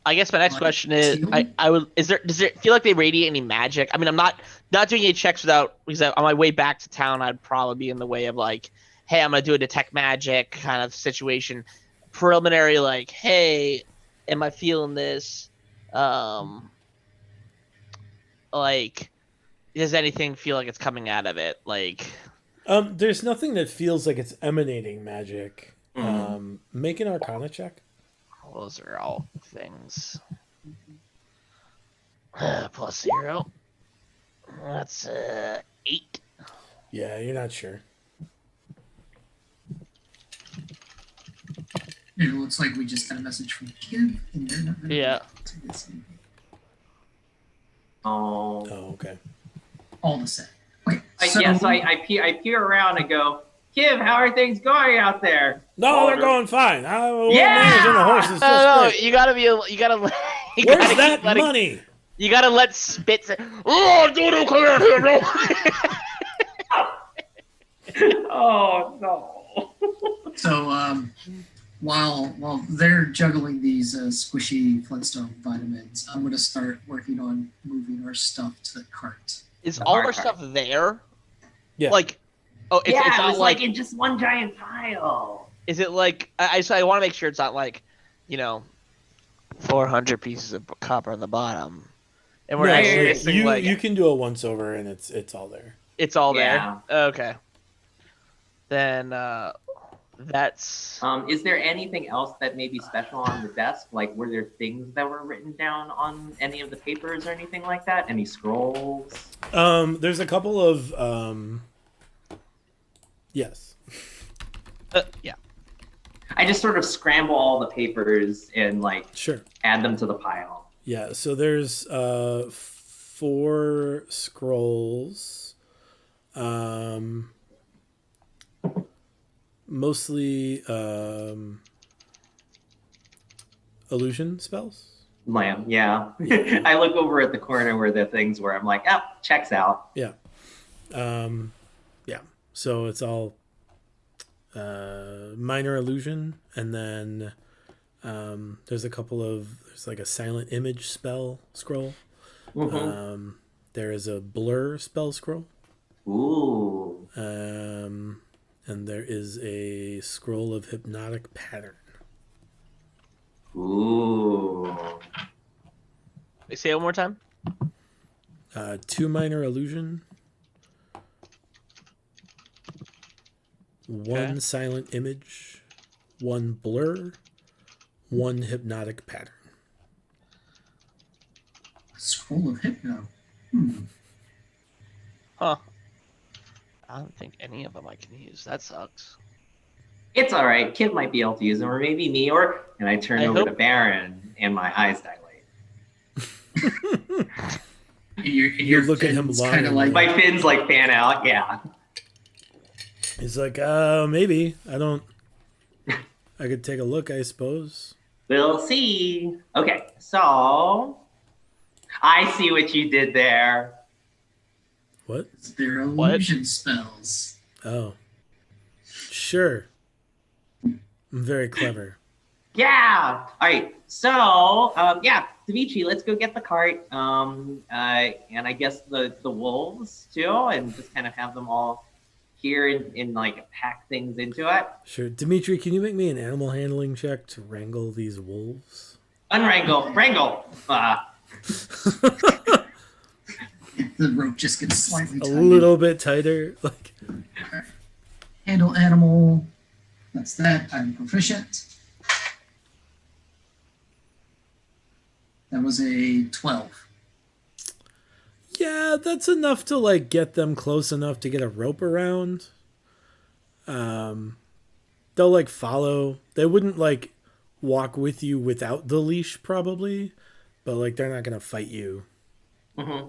I guess my next Like question is, teal? does it feel like they radiate any magic? I mean, I'm not doing any checks because on my way back to town, I'd probably be in the way of like, hey, I'm gonna do a detect magic kind of situation. Preliminary, like, hey, am I feeling this? Like, does anything feel like it's coming out of it? Like, There's nothing that feels like it's emanating magic. Make an Arcana check. those are all things. +0. That's 8. Yeah, you're not sure. It looks like we just got a message from Kiv, and they're not gonna Yeah. to this anything. Oh. Oh, okay. All the same. Okay, So I peer around and go, Kiv, how are things going out there? No, Oh, they're going fine. Yeah! Managing the horses just No, great. you gotta be. You gotta. You Where's gotta that keep letting- money? You gotta let spit say, "Oh, Dodo, come out here, no." Oh no. So while they're juggling these squishy Flintstone vitamins, I'm gonna start working on moving our stuff to the cart. Is The all hard our part. stuff there? Yeah. Like, oh, it's Yeah, it's it not was like. like in just one giant pile. Is it like? I want to make sure it's not like, 400 pieces of copper on the bottom, and we're No, actually yeah, missing you like you can do a once over and it's all there. it's all Yeah. there. Okay. Then that's. Is there anything else that may be special on the desk? Like, were there things that were written down on any of the papers or anything like that? Any scrolls? There's a couple of yes. Yeah. I just sort of scramble all the papers and like Sure. add them to the pile. Yeah, so there's 4 scrolls. Mostly illusion spells. Lamb, yeah. I look over at the corner where the things where I'm like, oh, checks out. Yeah. So it's all minor illusion, and then there's like a silent image spell scroll. Mhm. There is a blur spell scroll. Ooh. And there is a scroll of hypnotic pattern. Ooh. Say it one more time. 2 minor illusion. one silent image, one blur, one hypnotic pattern. Scroll of Hypno. Huh. I don't think any of them I can use. That sucks. It's all right. Kid might be able to use them, or maybe me. And I turn I over to hope- Baron, and my eyes dilate. And your You look at him kind of longingly. like My fins like fan out. Yeah. He's like, maybe. I could take a look, I suppose. We'll see. Okay, so I see what you did there. What? their What? illusion spells. Oh. Sure. I'm very clever. Yeah. All right. So, yeah, Dimitri, let's go get the cart. And I guess the wolves too, and just kind of have them all here and like pack things into it. Sure. Dimitri, can you make me an animal handling check to wrangle these wolves? Wrangle. The rope just gets slightly A tighter. little bit tighter. Like, Handle animal. That's that. I'm proficient. That was a 12. yeah, that's enough to like get them close enough to get a rope around. They'll like follow. They wouldn't like walk with you without the leash probably, but like they're not gonna fight you. Mm-hmm.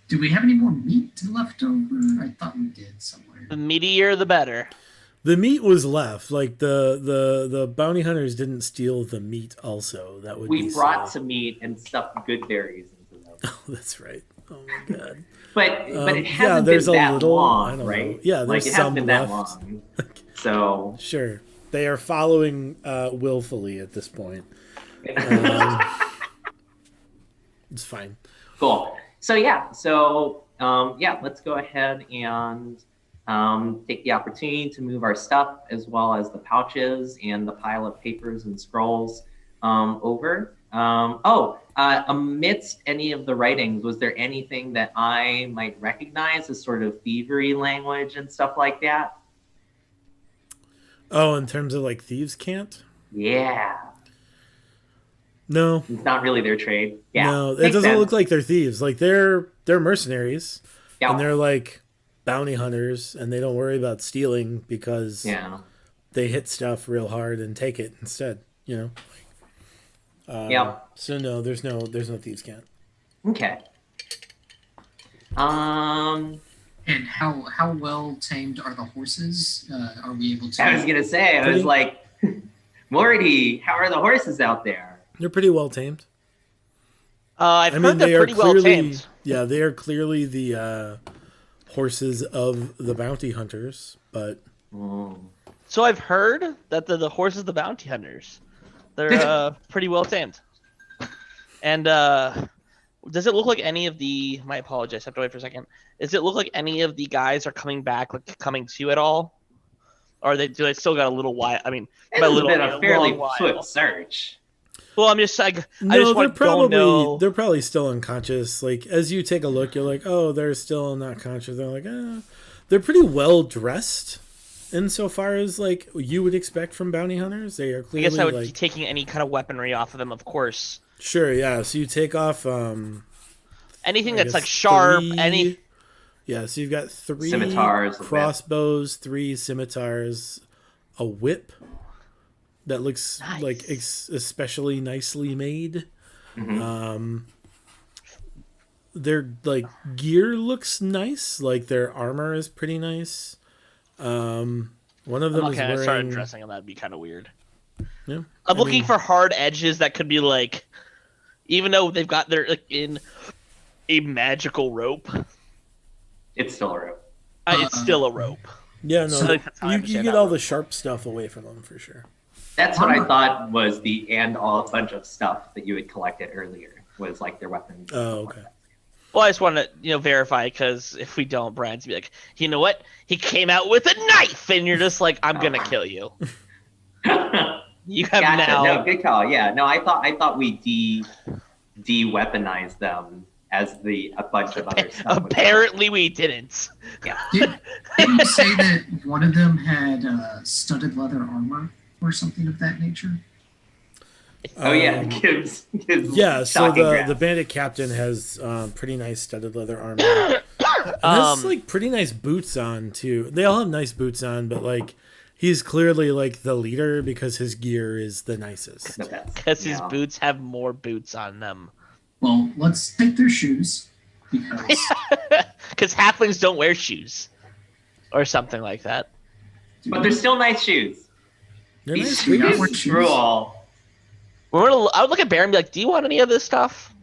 Do we have any more meat left over? I thought we did somewhere. The meatier, the better. The meat was left. Like the bounty hunters didn't steal the meat. Also, that would be We brought silly. some meat and stuffed good berries into them. Oh, that's right. Oh my god. But it yeah, hasn't there's been a that little- I long, don't right? know. Yeah, like there's it some hasn't been left. that long. So Sure, they are following willfully at this point. It's fine. cool. So yeah, let's go ahead and take the opportunity to move our stuff as well as the pouches and the pile of papers and scrolls over. Amidst any of the writings, was there anything that I might recognize as sort of thievery language and stuff like that? Oh, in terms of like thieves' cant? Yeah, No, it's not really their trade. Yeah, no, it makes doesn't sense. look like they're thieves. Like they're mercenaries, Yeah. and they're like bounty hunters, and they don't worry about stealing because Yeah. they hit stuff real hard and take it instead. You know. Yeah. So no, there's no thieves' cant. Okay. And how well tamed are the horses? Are we able to? I was gonna say, I was Pretty- like, Morty, how are the horses out there? They're pretty well tamed. I've I heard mean, they they're are pretty well clearly, tamed. yeah, they are clearly the horses of the bounty hunters. But So I've heard that the horses of the bounty hunters, they're pretty well tamed. And does it look like any of the? My apologies, I have to wait for a second. Does it look like any of the guys are coming back, like coming to at all? Or do they still got a little while? I mean, It's by a little, been a a fairly long while. swift search. Well, I'm just like, I no, just they're want to probably know. they're probably still unconscious. Like as you take a look, you're like, oh, they're still not conscious. They're like, they're pretty well dressed, insofar as like you would expect from bounty hunters. They are I clearly guess I would be like taking any kind of weaponry off of them, of course. sure, yeah. So you take off Anything I that's guess like sharp, three- any. Yeah, so you've got 3 Scimitars, a whip. crossbows, 3 scimitars, a whip that looks Nice. like especially nicely made. Mhm. Their like gear looks nice, like their armor is pretty nice. One of them is Okay, I started wearing dressing on that'd be kind of weird. yeah. I'm I looking mean, for hard edges that could be like, even though they've got their like in a magical rope, It's still a rope. it's still a rope. yeah, no, So that's how I you understand get that all rope. the sharp stuff away from them for sure. That's what I thought was the and all bunch of stuff that you had collected earlier was like their weapons. Oh, okay. Well, I just want to verify because if we don't, Brian's be like, you know what? He came out with a knife, and you're just like, I'm gonna kill you. You have Gotcha. now. No, good call. Yeah. No, I thought we de-weaponized them as a bunch of other stuff. Apparently, we didn't. Didn't you say that one of them had studded leather armor or something of that nature? Oh yeah, Um, gives Yeah, so shocking the grasp. bandit captain has pretty nice studded leather armor. And has like pretty nice boots on too. They all have nice boots on, but like he's clearly like the leader because his gear is the nicest. The best. Because his Yeah. boots have more boots on them. Well, let's take their shoes because Because halflings don't wear shoes. Or something like that. But they're still nice shoes. They're These nice Do not boots. wear shoes shoes. rule. I would look at Baron and be like, do you want any of this stuff?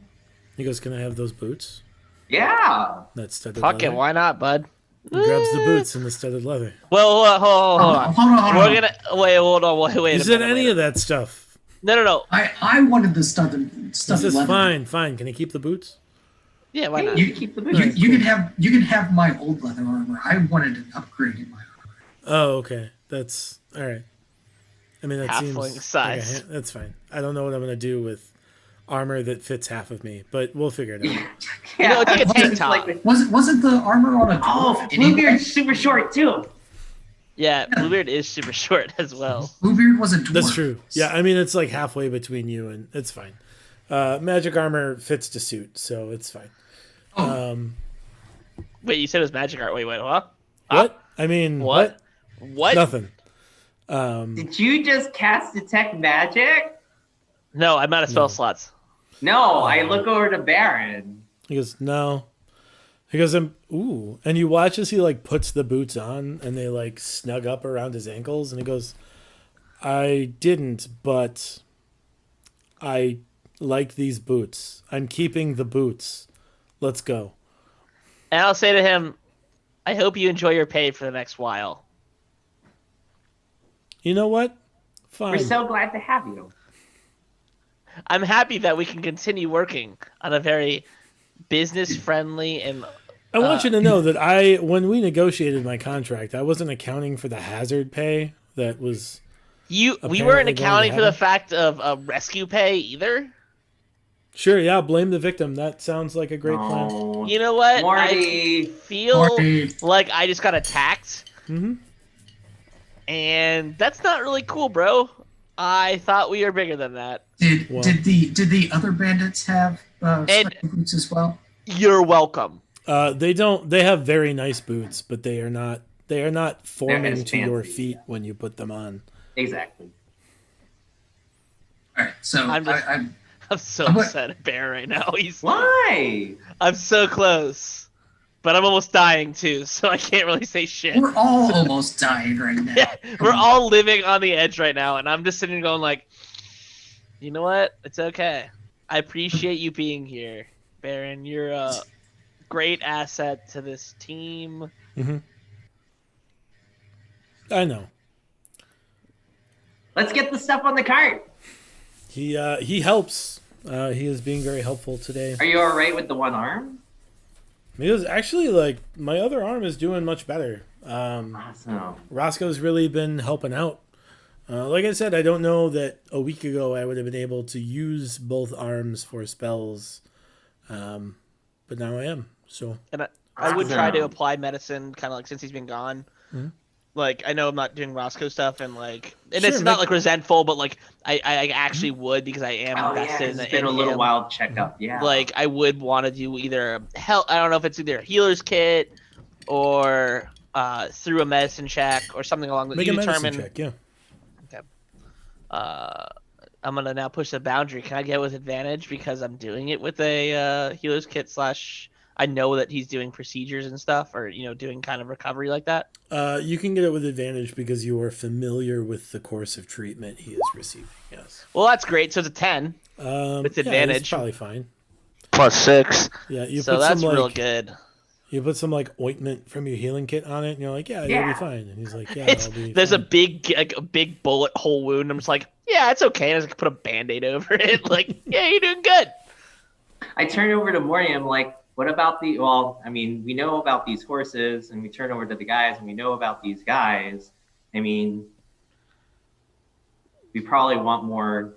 He goes, "Can I have those boots?" Yeah. That studded Fuck it, leather. why not, bud? He grabs the boots and the studded leather. Well, hold on. Hold on. We're gonna hold on. Wait He a said minute. any of that stuff. No. I wanted the studded He studded says, leather. fine. Can he keep the boots? Yeah, why not? You keep the boots. You can have my old leather armor. I wanted an upgrade in my armor. Oh, okay. That's all right. I mean, that Halfling seems size. Like that's fine. I don't know what I'm gonna do with armor that fits half of me, but we'll figure it out. Yeah. know, it's like a tank It's top. Wasn't the armor on a Oh, dwarf anyway? Bluebeard's super short too. Yeah, Bluebeard is super short as well. Bluebeard was a dwarf. That's true. Yeah, I mean, it's like halfway between you and it's fine. Magic armor fits to suit, so it's fine. Wait, you said it was magic art. Wait, what? What? I mean, What? What? Nothing. Did you just cast detect magic? No, I'm out of spell slots. No, I look over to Baron. He goes, no. He goes, ooh. And you watch as he like puts the boots on and they like snug up around his ankles. And he goes, I didn't, but I like these boots. I'm keeping the boots. Let's go. And I'll say to him, I hope you enjoy your pay for the next while. You know what? Fine. We're so glad to have you. I'm happy that we can continue working on a very business friendly and I want you to know that when we negotiated my contract, I wasn't accounting for the hazard pay that was. we Apparently weren't going to accounting for the happen. fact of rescue pay either. Sure, yeah, blame the victim. That sounds like a great plan. Oh, You know what? I Morty. feel Morty. like I just got attacked, Mm-hmm. and that's not really cool, bro. I thought we were bigger than that. Did Well- did the other bandits have And- special boots as well? You're welcome. They don't. They have very nice boots, but they are not. They are not forming as to your fancy, feet when you put them on. Exactly. All right, so I'm just- I'm I'm so I'm what- upset at Bear right now. Why? I'm so close, but I'm almost dying too, so I can't really say shit. we're all almost dying right now. Yeah, we're all living on the edge right now, and I'm just sitting going like, you know what? It's okay. I appreciate you being here, Baron. You're a great asset to this team. I know. Let's get the stuff on the cart. He helps. He is being very helpful today. Are you all right with the one arm? Because actually, like my other arm is doing much better. Awesome. Roscoe's really been helping out. Like I said, I don't know that a week ago I would have been able to use both arms for spells, but now I am. So And I would try to Awesome. apply medicine, kind of like since he's been gone. Mhm. Like I know I'm not doing Roscoe stuff, and like, and Sure, it's not make- like resentful, but like I actually would because I am Oh yeah, invested it's in, been a in little him. wild checkup. Yeah. Like I would want to do either I don't know if it's either a healer's kit or through a medicine check or something along that make you a medicine determine. check. Yeah. I'm gonna now push the boundary. Can I get with advantage because I'm doing it with a healer's kit / I know that he's doing procedures and stuff, or doing kind of recovery like that. You can get it with advantage because you are familiar with the course of treatment he is receiving. Yes. Well, that's great. So it's a 10 It's With advantage. probably fine. +6. Yeah, you So put that's some real like good. you put some like ointment from your healing kit on it, and you're like, yeah, you'll Yeah. be fine. And he's like, yeah, It's I'll be there's a fine. big bullet hole wound. I'm just like, yeah, it's okay. And I just put a band-aid over it. Like, yeah, you're doing good. I turn over to Morty. I'm like, what about the? Well, I mean, we know about these horses, and we turn over to the guys, and we know about these guys. I mean, we probably want more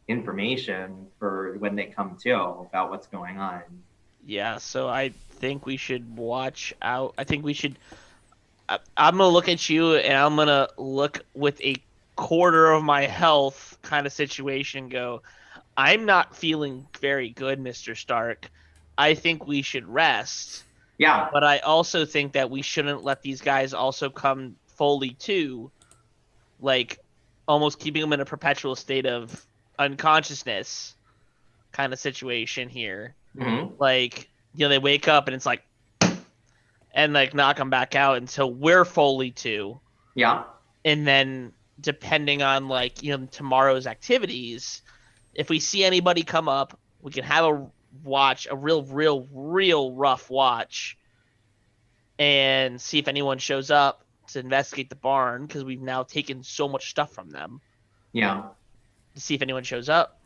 information for when they come to about what's going on. Yeah, so I think we should watch out. I think we should. I'm gonna look at you, and I'm gonna look with a quarter of my health kind of situation. And go, I'm not feeling very good, Mr. Stark. I think we should rest. Yeah. But I also think that we shouldn't let these guys also come fully too, like almost keeping them in a perpetual state of unconsciousness kind of situation here. Hmm. Like, they wake up and it's like, and like knock them back out until we're fully too. Yeah. And then depending on like, tomorrow's activities, if we see anybody come up, we can have a watch, a real rough watch, and see if anyone shows up to investigate the barn, because we've now taken so much stuff from them, Yeah. to see if anyone shows up.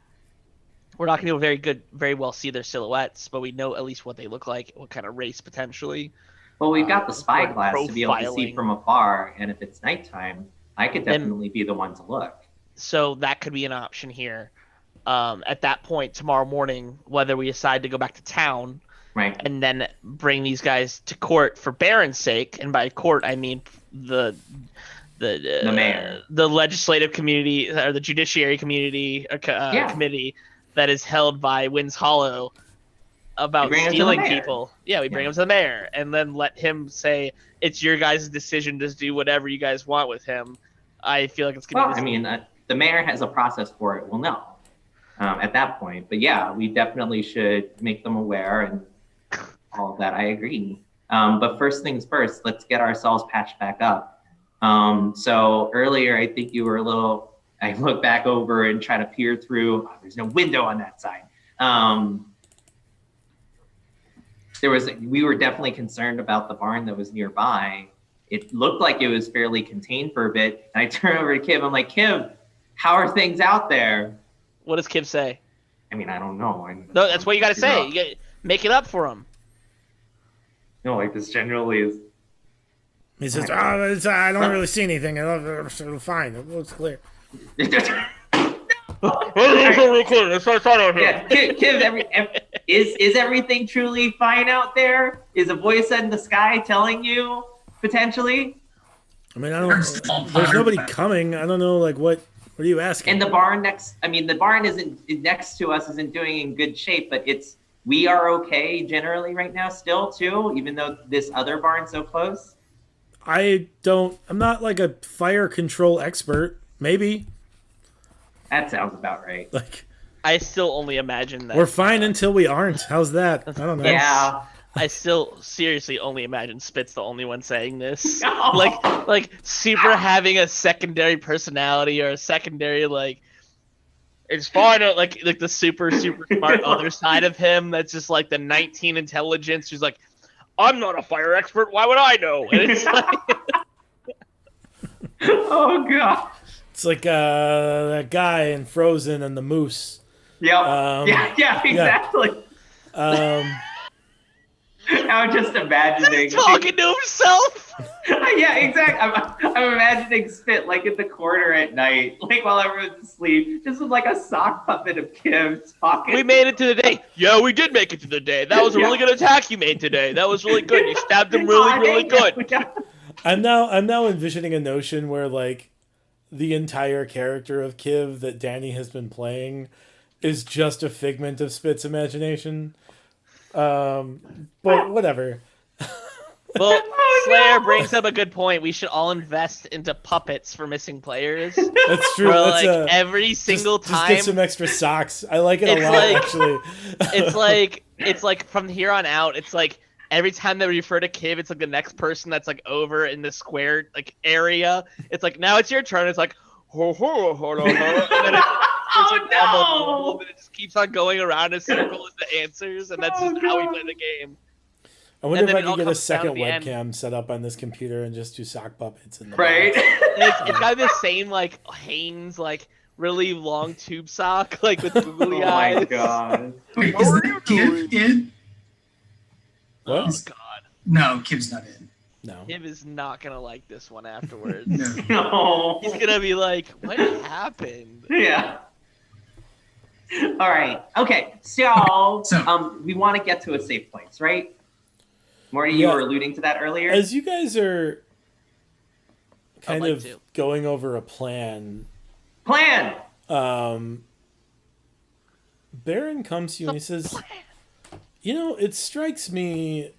We're not going to very well see their silhouettes, but we know at least what they look like, what kind of race potentially. Well, we've got the spy like glass to be able to see profiling. from afar, and if it's nighttime, I could definitely be the one to look. So that could be an option here. At that point, tomorrow morning, whether we decide to go back to town Right. and then bring these guys to court for Baron's sake, and by court I mean the mayor. the legislative community, or the judiciary community Yeah. committee that is held by Winds Hollow about bring 'em to the stealing mayor. people. Yeah, we bring Yeah. him to the mayor, and then let him say it's your guys' decision to do whatever you guys want with him. I feel like it's gonna Well, be I mean, the mayor has a process for it. We'll know at that point. But yeah, we definitely should make them aware and all of that. I agree. But first things first, let's get ourselves patched back up. So earlier, I think you were a little. I look back over and try to peer through. Oh, there's no window on that side. We were definitely concerned about the barn that was nearby. It looked like it was fairly contained for a bit. And I turn over to Kiv. I'm like, Kiv, how are things out there? What does Kiv say? I mean, I don't know. No, that's what you gotta say. You gotta make it up for him. No, like this generally is. He says, I don't really see anything. It's fine. It looks clear. Yeah, Yeah, Kiv, is everything truly fine out there? Is a voice in the sky telling you potentially? I mean, there's nobody coming. I don't know, like, what are you asking? And the barn the barn next to us isn't doing in good shape, but we are okay generally right now still too, even though this other barn's so close. I'm not like a fire control expert. Maybe. That sounds about right. Like, I still only imagine that. we're fine until we aren't. How's that? I don't know. Yeah. I still seriously only imagine Spit's the only one saying this. No. Like Super having a secondary personality, or a secondary it's fine, like the super smart other side of him that's just like the 19 intelligence who's like, I'm not a fire expert, why would I know? And it's like Oh god. It's like that guy in Frozen and the moose. Yep. Yeah, exactly. I'm just imagining talking to himself. Yeah, exactly. I'm imagining Spit like in the corner at night, like while everyone's asleep, just with like a sock puppet of Kim talking. We made it to the day. Yeah, we did make it to the day. That was a really good attack you made today. That was really good. You stabbed him really good. I'm now envisioning a notion where like the entire character of Kiv that Danny has been playing is just a figment of Spit's imagination. But whatever. Well, Slayer brings up a good point. We should all invest into puppets for missing players. That's true. Where, That's every single just time. get some extra socks. I like it a It's lot, like- actually. it's like from here on out, it's like every time they refer to Kiv, it's like the next person that's like over in the square area. It's like, now it's your turn. It's like, ho ho ho ho ho. And then Oh no! and it just keeps on going around in circles as the answers, and that's just how we play the game. I wonder and if then I it all can get a comes down to second the end. webcam set up on this computer and just do sock puppets in the Right? box. And it's got the same Hanes really long tube sock with Oh googly my eyes. god. Wait, is that Kiv in? What? Oh god. No, Kiv's not in. No. Kiv is not gonna like this one afterwards. No. No. He's gonna be like, what happened? Yeah. All right. Okay. So, So- we want to get to a safe place, right? Morty, you Yeah. were alluding to that earlier. As you guys are kind like of to. going over a plan, Plan. Baron comes to you and he says, "You know, it strikes me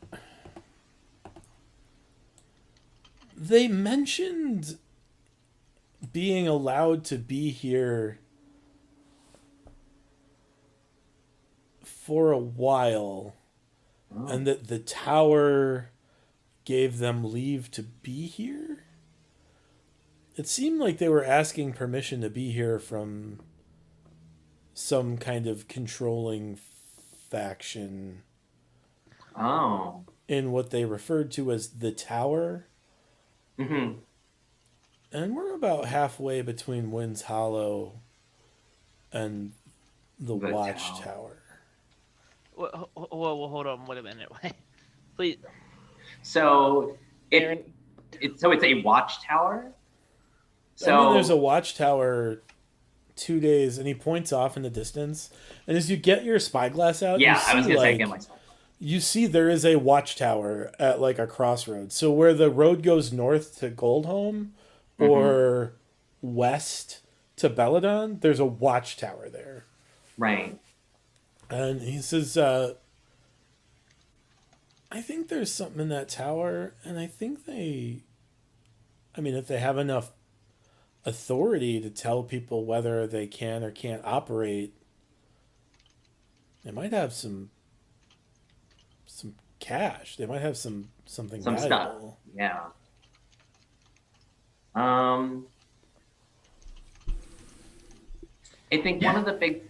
they mentioned being allowed to be here for a while, and that the tower gave them leave to be here. It seemed like they were asking permission to be here from some kind of controlling faction Oh. in what they referred to as the tower. Hmm. And we're about halfway between Wind's Hollow and the The Watchtower. Whoa, hold on, wait a minute. Please, So Aaron. it's a watchtower. So I mean, there's a Watchtower 2 days, and he points off in the distance. And as you get your spyglass out, yeah, you I was see, gonna say like, get myself. you see there is a watchtower at like a crossroads. So where the road goes north to Goldholm or west to Belladon, there's a watchtower there. Right. And he says, I think there's something in that tower, and I think if they have enough authority to tell people whether they can or can't operate, they might have some cash. They might have something Some stuff. valuable. Yeah. I think one of the big.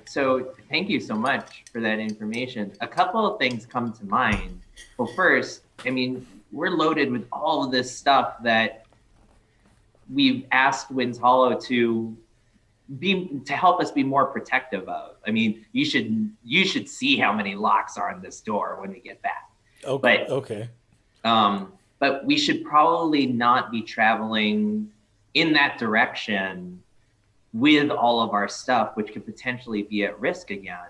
So thank you so much for that information. A couple of things come to mind. Well, first, I mean, we're loaded with all of this stuff that we've asked Wind's Hollow to help us be more protective of. I mean, you should see how many locks are on this door when we get back. Okay. But- Okay. But we should probably not be traveling in that direction with all of our stuff, which could potentially be at risk again.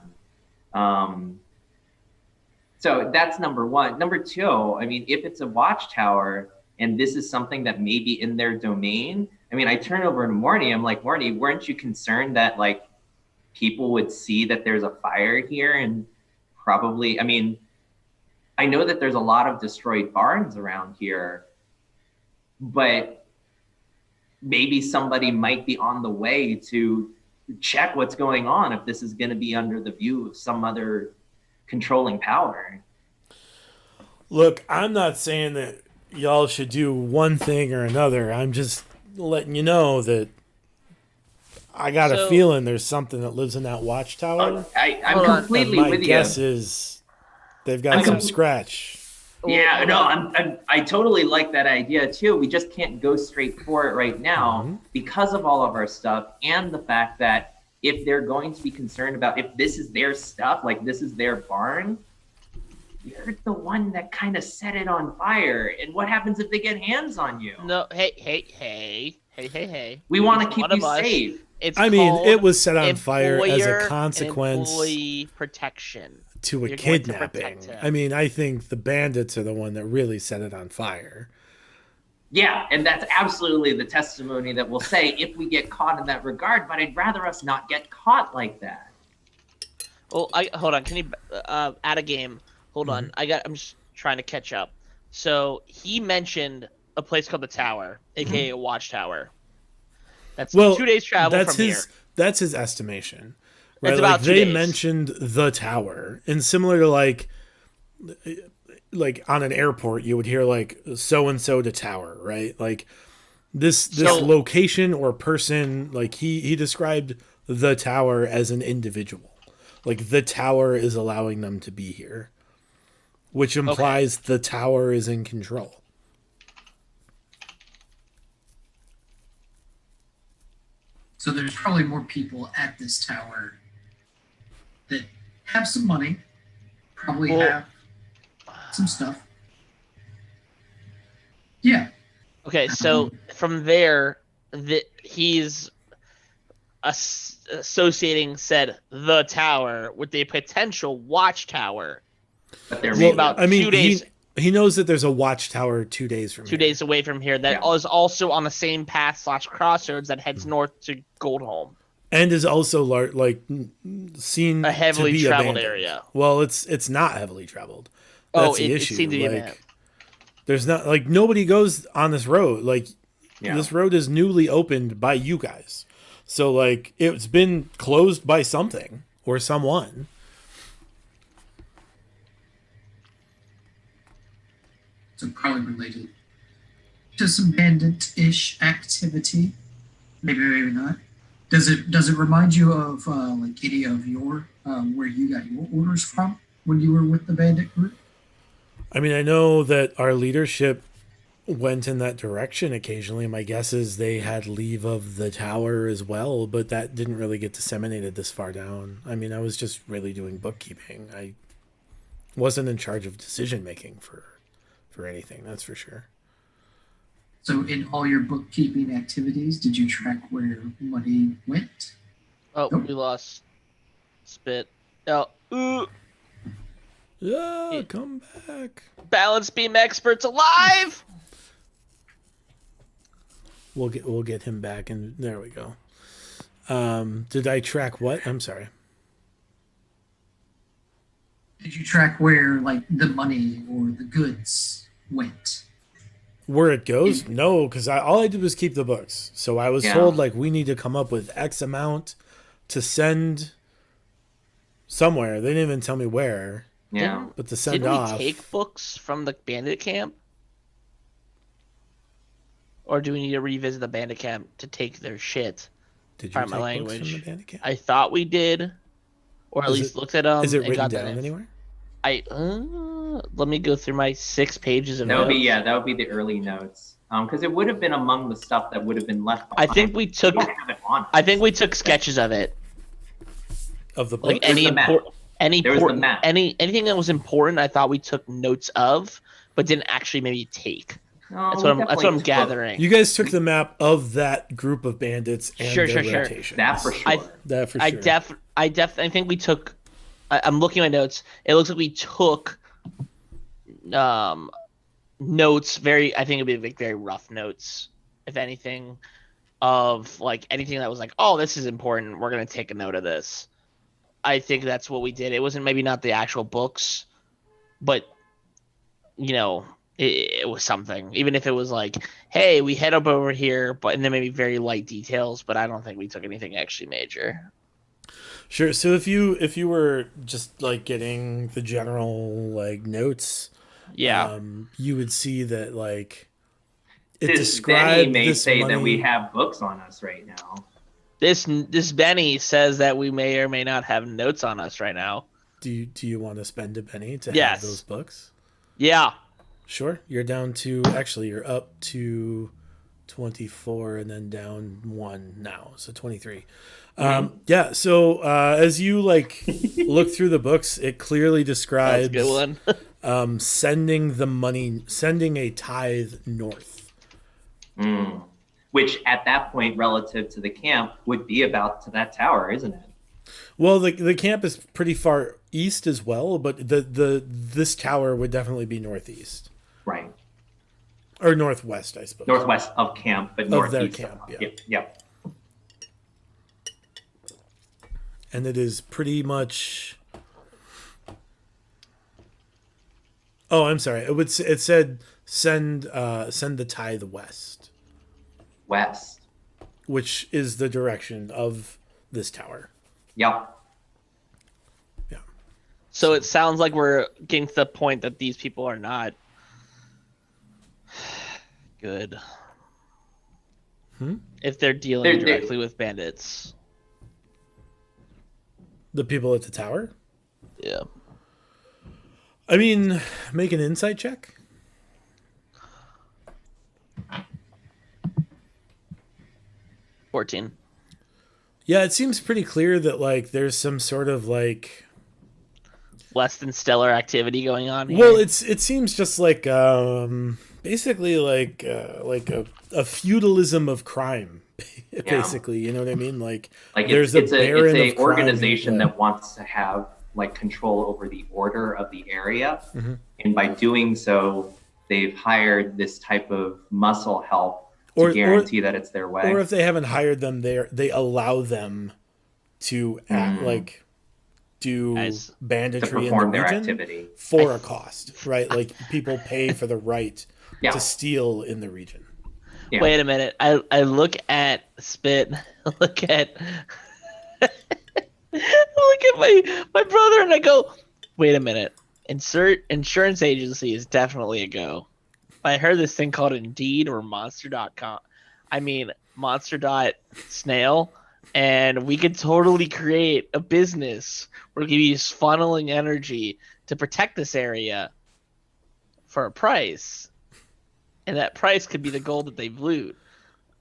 So that's number one. Number two, I mean, if it's a watchtower and this is something that may be in their domain, I mean, I turn over to Morty. I'm like, Morty, weren't you concerned that like people would see that there's a fire here and probably, I mean, I know that there's a lot of destroyed barns around here, but maybe somebody might be on the way to check what's going on if this is going to be under the view of some other controlling power. Look, I'm not saying that y'all should do one thing or another. I'm just letting you know that I got a So- feeling there's something that lives in that watchtower. I'm Hold on. completely And my with guess you. is they've got I'm some com- scratch. Yeah, no, I totally like that idea too. We just can't go straight for it right now Mhm. because of all of our stuff and the fact that if they're going to be concerned about if this is their stuff, like this is their barn, you're the one that kind of set it on fire. And what happens if they get hands on you? No, hey. We want to Each keep one of you us. safe. It's I mean, called it was set on fire as employer a and consequence employee protection. to a You're going to kidnapping. protect him. I mean, I think the bandits are the one that really set it on fire. Yeah, and that's absolutely the testimony that we'll say if we get caught in that regard, but I'd rather us not get caught like that. Well, hold on. Can you add a game? Hold on. I'm just trying to catch up. So he mentioned a place called the Tower, aka a Watchtower. That's Well, 2 days travel that's from his here. that's his estimation. Right? It's about 2 they days. mentioned the tower, and similar to like on an airport, you would hear like so and so to tower, right? Like this So- location or person, like he described the tower as an individual. Like the tower is allowing them to be here, which implies the tower is in control. So there's probably more people at this tower that have some money, probably Well- have some stuff. Yeah. Okay, so from there, he's associating said the tower with the potential watchtower. But they're Well, really about I mean, 2 days. he knows that there's a watchtower 2 days from 2 here. days away from here that Yeah. is also on the same path / crossroads that heads north to Goldholm, and is also seen a heavily to be traveled abandoned. area. Well, it's not heavily traveled. Oh, That's the it issue. seemed to be like, abandoned. there's not nobody goes on this road. Like Yeah. this road is newly opened by you guys, so like it's been closed by something or someone. So probably related to some bandit-ish activity. Maybe, maybe not. Does it remind you of like any of your where you got your orders from when you were with the bandit group? I mean, I know that our leadership went in that direction occasionally. My guess is they had leave of the tower as well, but that didn't really get disseminated this far down. I mean, I was just really doing bookkeeping. I wasn't in charge of decision making for anything, that's for sure. So in all your bookkeeping activities, did you track where money went? Oh, Nope. we lost Spit. Oh, Yeah, come back. balance beam experts alive. We'll get him back, and there we go. Did I track what? I'm sorry. Did you track where like the money or the goods went? Where it goes? No, because all I did was keep the books. So I was Yeah. told like we need to come up with X amount to send somewhere. They didn't even tell me where, Yeah. but to send Didn't off. we take books from the bandit camp? Or do we need to revisit the bandit camp to take their shit? Did you Pardon take my books from language. the bandit camp? I thought we did, or at Is least it- looked at them. Is it and written got down that. anywhere? Let me go through my 6 pages of That would notes. be that would be the early notes. Because it would have been among the stuff that would have been left I behind. think we took. We don't have it on us. I think we took sketches of it, Of the book? like any the map. important, any There was the important, map. anything that was important. I thought we took notes of, but didn't actually maybe take. No, That's we what I'm definitely took gathering. You guys took the map of that group of bandits and Sure, their sure, sure. rotations. that for sure. That for I sure. I think we took. I'm looking at my notes. It looks like we took notes. I think it'd be like very rough notes, if anything, of like anything that was like, oh, this is important. We're gonna take a note of this. I think that's what we did. It wasn't maybe not the actual books, but it was something. Even if it was like, hey, we head up over here, but and then maybe very light details. But I don't think we took anything actually major. Sure. So if you were just like getting the general like notes, Yeah. you would see that like it Benny described may this say money. that we have books on us right now. This Benny says that we may or may not have notes on us right now. Do you want to spend a penny to Yes. have those books? Yeah. Sure. You're down to you're up to 24 and then down 1 now, so 23. Yeah. So as you like look through the books, it clearly That's describes a good one. sending the money, sending a tithe north. Mm. Which at that point, relative to the camp, would be about to that tower, isn't it? Well, the camp is pretty far east as well, but this tower would definitely be northeast Right. or northwest, I suppose. Northwest of camp, but Of their northeast camp, yeah. Yep. And it is pretty much. Oh, I'm sorry. It said send the tithe west, West. which is the direction of this tower. Yep. Yeah. So it sounds like we're getting to the point that these people are not good. If they're dealing They're- directly with bandits. The people at the tower. Yeah. I mean, make an insight check. $14. Yeah, it seems pretty clear that like there's some sort of like. Less than stellar activity going on here. Well, it seems just like basically like a feudalism of crime, basically. You know what I mean? Like Like there's it's a a baron it's of a crime organization being that wants to have like control over the order of the area, Mhm. and by doing so, they've hired this type of muscle help to Or- guarantee that it's their or way. if they haven't hired them, they allow them to act, Mm. like do Nice. To banditry in the perform their region activity. for a cost, right? Like people pay for the right Yeah. to steal in the region. Yeah. Wait a minute. I look at Spit. Look at look at my brother, and I go, wait a minute. Insurance agency is definitely a go. I heard this thing called Indeed or Monster.com. I mean Monster.snail, and we could totally create a business where we use funneling energy to protect this area for a price, and that price could be the gold that they've loot.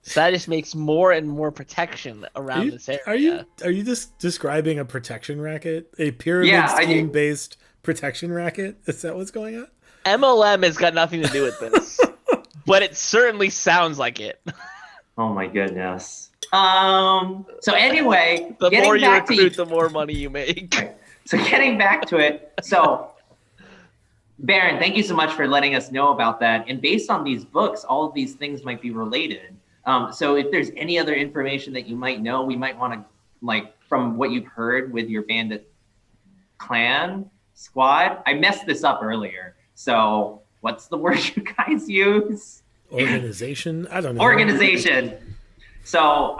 So that just makes more and more protection around this area. Are you just describing a protection racket, a pyramid Yeah, I do. scheme based protection racket? Is that what's going on? MLM has got nothing to do with this, but it certainly sounds like it. Oh my goodness. So anyway, The getting more you back to recruit, the more money you make. So getting back to it, so Baron, thank you so much for letting us know about that. And based on these books, all of these things might be related. So if there's any other information that you might know, we might want to, like, from what you've heard with your bandit clan squad. I messed this up earlier. So what's the word you guys use? Organization? I don't know. Organization. So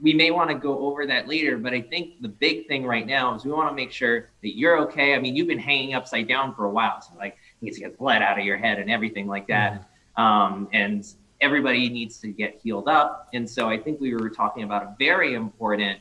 we may want to go over that later, but I think the big thing right now is we want to make sure that you're okay. I mean, you've been hanging upside down for a while, so like you need to get blood out of your head and everything like that. And everybody needs to get healed up. And so I think we were talking about a very important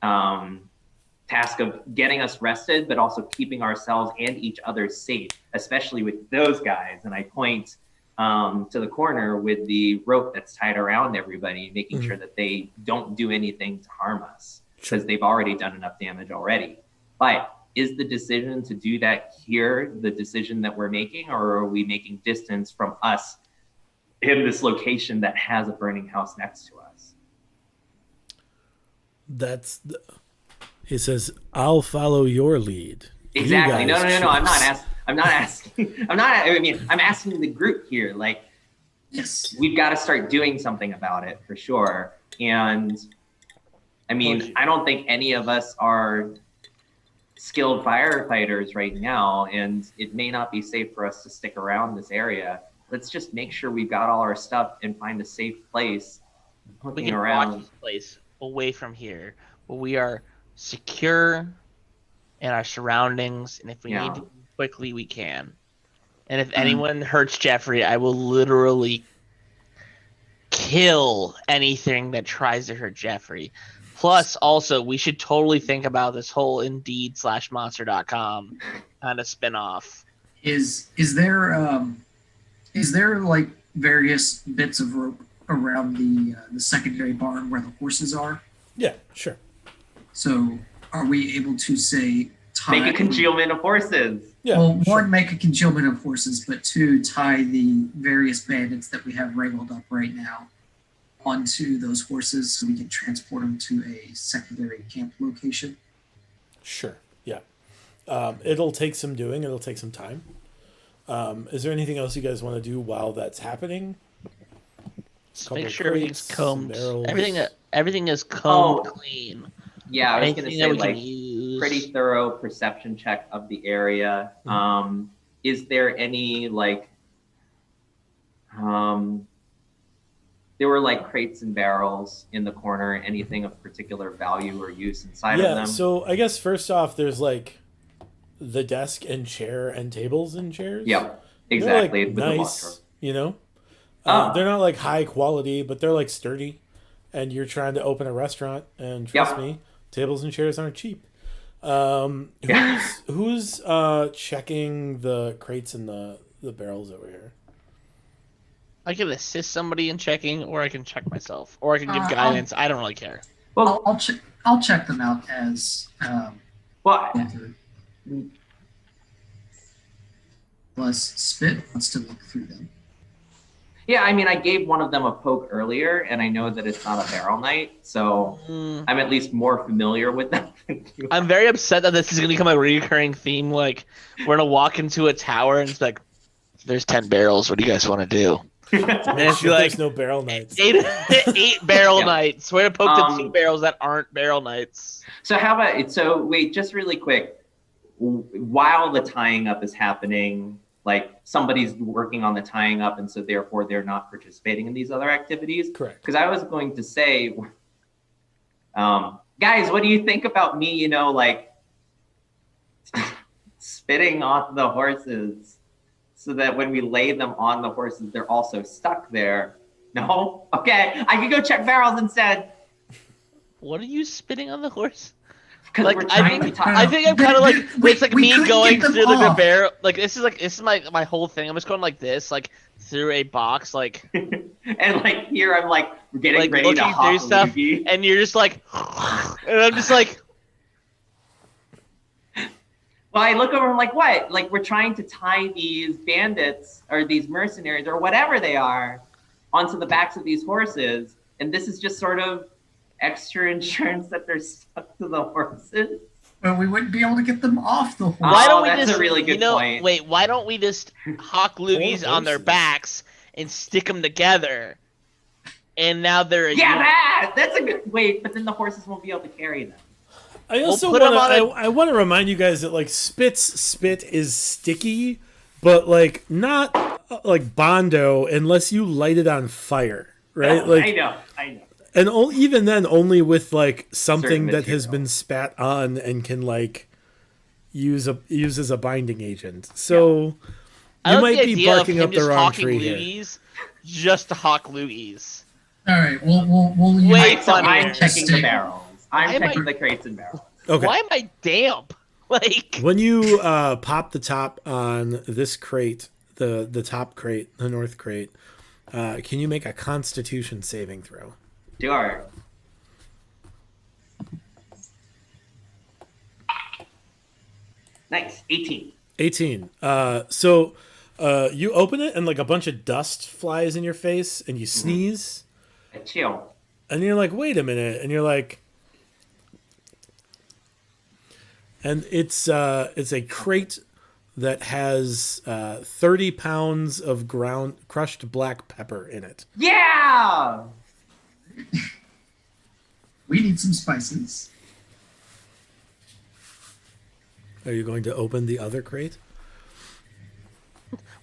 task of getting us rested, but also keeping ourselves and each other safe, especially with those guys. And I point to the corner with the rope that's tied around everybody, making sure that they don't do anything to harm us, because they've already done enough damage already. But is the decision to do that here the decision that we're making, or are we making distance from us in this location that has a burning house next to us? He says, "I'll follow your lead." Exactly. You No. guys I'm not choose. asking. I'm not asking. I mean, I'm asking the group here. Like, Yes. we've got to start doing something about it for sure. And I mean, I don't think any of us are skilled firefighters right now, and it may not be safe for us to stick around this area. Let's just make sure we've got all our stuff and find a safe place. We Looking can watch around. this place away from here, where we are secure in our surroundings, and if we need to move quickly, we can. And if anyone hurts Jeffrey, I will literally kill anything that tries to hurt Jeffrey. Plus, also, we should totally think about this whole Indeed/Monster.com kind of spinoff. Is there like various bits of rope around the secondary barn where the horses are? Yeah, sure. So are we able to say tie? Make a congealment of horses. Yeah. Well, sure. one, make a congealment of horses, but two, tie the various bandits that we have wrangled up right now onto those horses so we can transport them to a secondary camp location. Sure. Yeah. It'll take some doing. It'll take some time. Is there anything else you guys want to do while that's happening? Just Couple make sure everything's crates, combed. barrels. Everything is combed Oh. clean. Yeah, I was going to Anything say, that we like, can use. pretty thorough perception check of the area. Is there any, like, there were like crates and barrels in the corner, anything of particular value or use inside of Yeah. them? So I guess first off, there's like the desk and chair and tables and chairs. Yeah, They're, exactly. like, with the nice, wardrobe. you know. Oh. They're not like high quality, but they're like sturdy. And you're trying to open a restaurant, and trust Yep. me, tables and chairs aren't cheap. Yeah. Who's checking the crates and the barrels over here? I can assist somebody in checking, or I can check myself, or I can give I'll- guidance. I don't really care. Well, I'll check them out as well, unless Spit wants to look through them. Yeah, I mean, I gave one of them a poke earlier, and I know that it's not a barrel knight, so I'm at least more familiar with them than you. I'm very upset that this is going to become a recurring theme. Like, we're going to walk into a tower and it's like, there's 10 barrels. What do you guys want to do? And it's Shit, like there's no barrel knights. eight barrel Yeah. knights. We're going to poke the 2 barrels that aren't barrel knights. So how about it? So wait, just really quick, while the tying up is happening, like somebody's working on the tying up, and so therefore they're not participating in these other activities. Correct. Because I was going to say, guys, what do you think about me? You know, like spitting on the horses, so that when we lay them on the horses, they're also stuck there. No, okay, I could go check barrels instead. What are you spitting on the horse? Because Like, we're I trying think- to tie. I think I'm kind of like We- it's like we me couldn't going get them through the off. barrel. Like this is my whole thing. I'm just going like this, like through a box, like And like here, I'm like getting Like, ready to looking hop through a stuff, loogie. and you're just like, and I'm just like, Well, I look over and I'm like, what? Like we're trying to tie these bandits or these mercenaries or whatever they are onto the backs of these horses, and this is just sort of extra insurance that they're stuck to the horses. Well, we wouldn't be able to get them off the horse. why don't we that's just, a really good point. Wait, why don't we just hawk loogies on their horses. backs and stick them together, and now they're a Yeah, unit. that's a good wait, but then the horses won't be able to carry them. I also put 'em want on to. I want to remind you guys that like spit is sticky, but like not like Bondo unless you light it on fire, right? No, I Like, know. and even then, only with like something Certain that has material. been spat on and can like use as a binding agent. So I you love might the be idea of barking him up the just wrong hawking tree here. loogies, just to hawk loogies. All right, we'll Wait, Right, so funny. I'm checking the Stick. barrels. Why I'm am I- checking the crates and barrels. Okay. Why am I damp? Like, When you pop the top on this crate, the top crate, the north crate, can you make a Constitution saving throw? Sure. Nice. 18. 18. So you open it and like a bunch of dust flies in your face and you sneeze Chill. and you're like, wait a minute, and you're like, and it's a crate that has 30 pounds of crushed black pepper in it. Yeah. we need some spices. Are you going to open the other crate?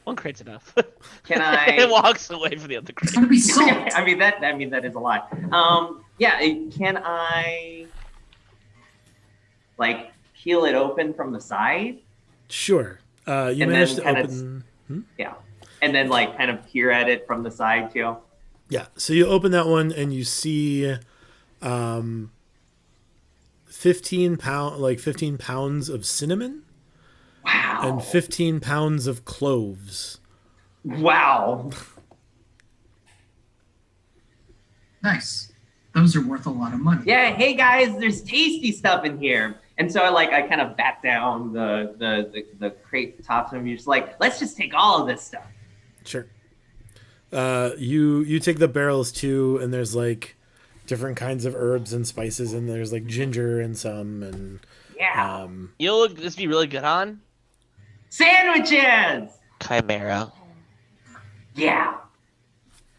one crate's enough. Can It I? walks away from the other It's crate. gonna be salt. I mean that is a lot. Yeah. Can I? Like peel it open from the side? Sure. You And managed to then kinda open. Yeah. And then like kind of peer at it from the side too. Yeah, so you open that one and you see 15 pounds of cinnamon Wow. and 15 pounds of cloves. Wow. Nice. Those are worth a lot of money. Yeah, hey guys, there's tasty stuff in here. And so I kind of back down the crate tops and you're just like, let's just take all of this stuff. Sure. You take the barrels too, and there's like different kinds of herbs and spices, and there's like ginger and some, and Yeah. You'll look this be really good on Sandwiches! Chimera. Yeah. Or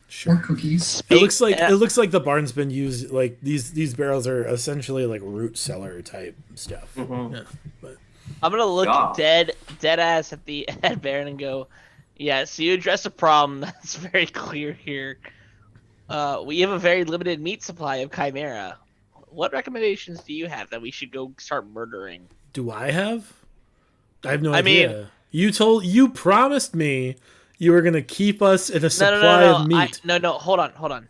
sure. cookies. It looks like the barn's been used. Like these barrels are essentially like root cellar type stuff. Mhm. Yeah, but I'm gonna look Yeah. dead ass at the at Baron and go, yeah. So you address a problem that's very clear here. We have a very limited meat supply of Chimera. What recommendations do you have that we should go start murdering? do I have? I have no I mean- idea. You promised me you were gonna keep us in a supply No. of meat. No. Hold on.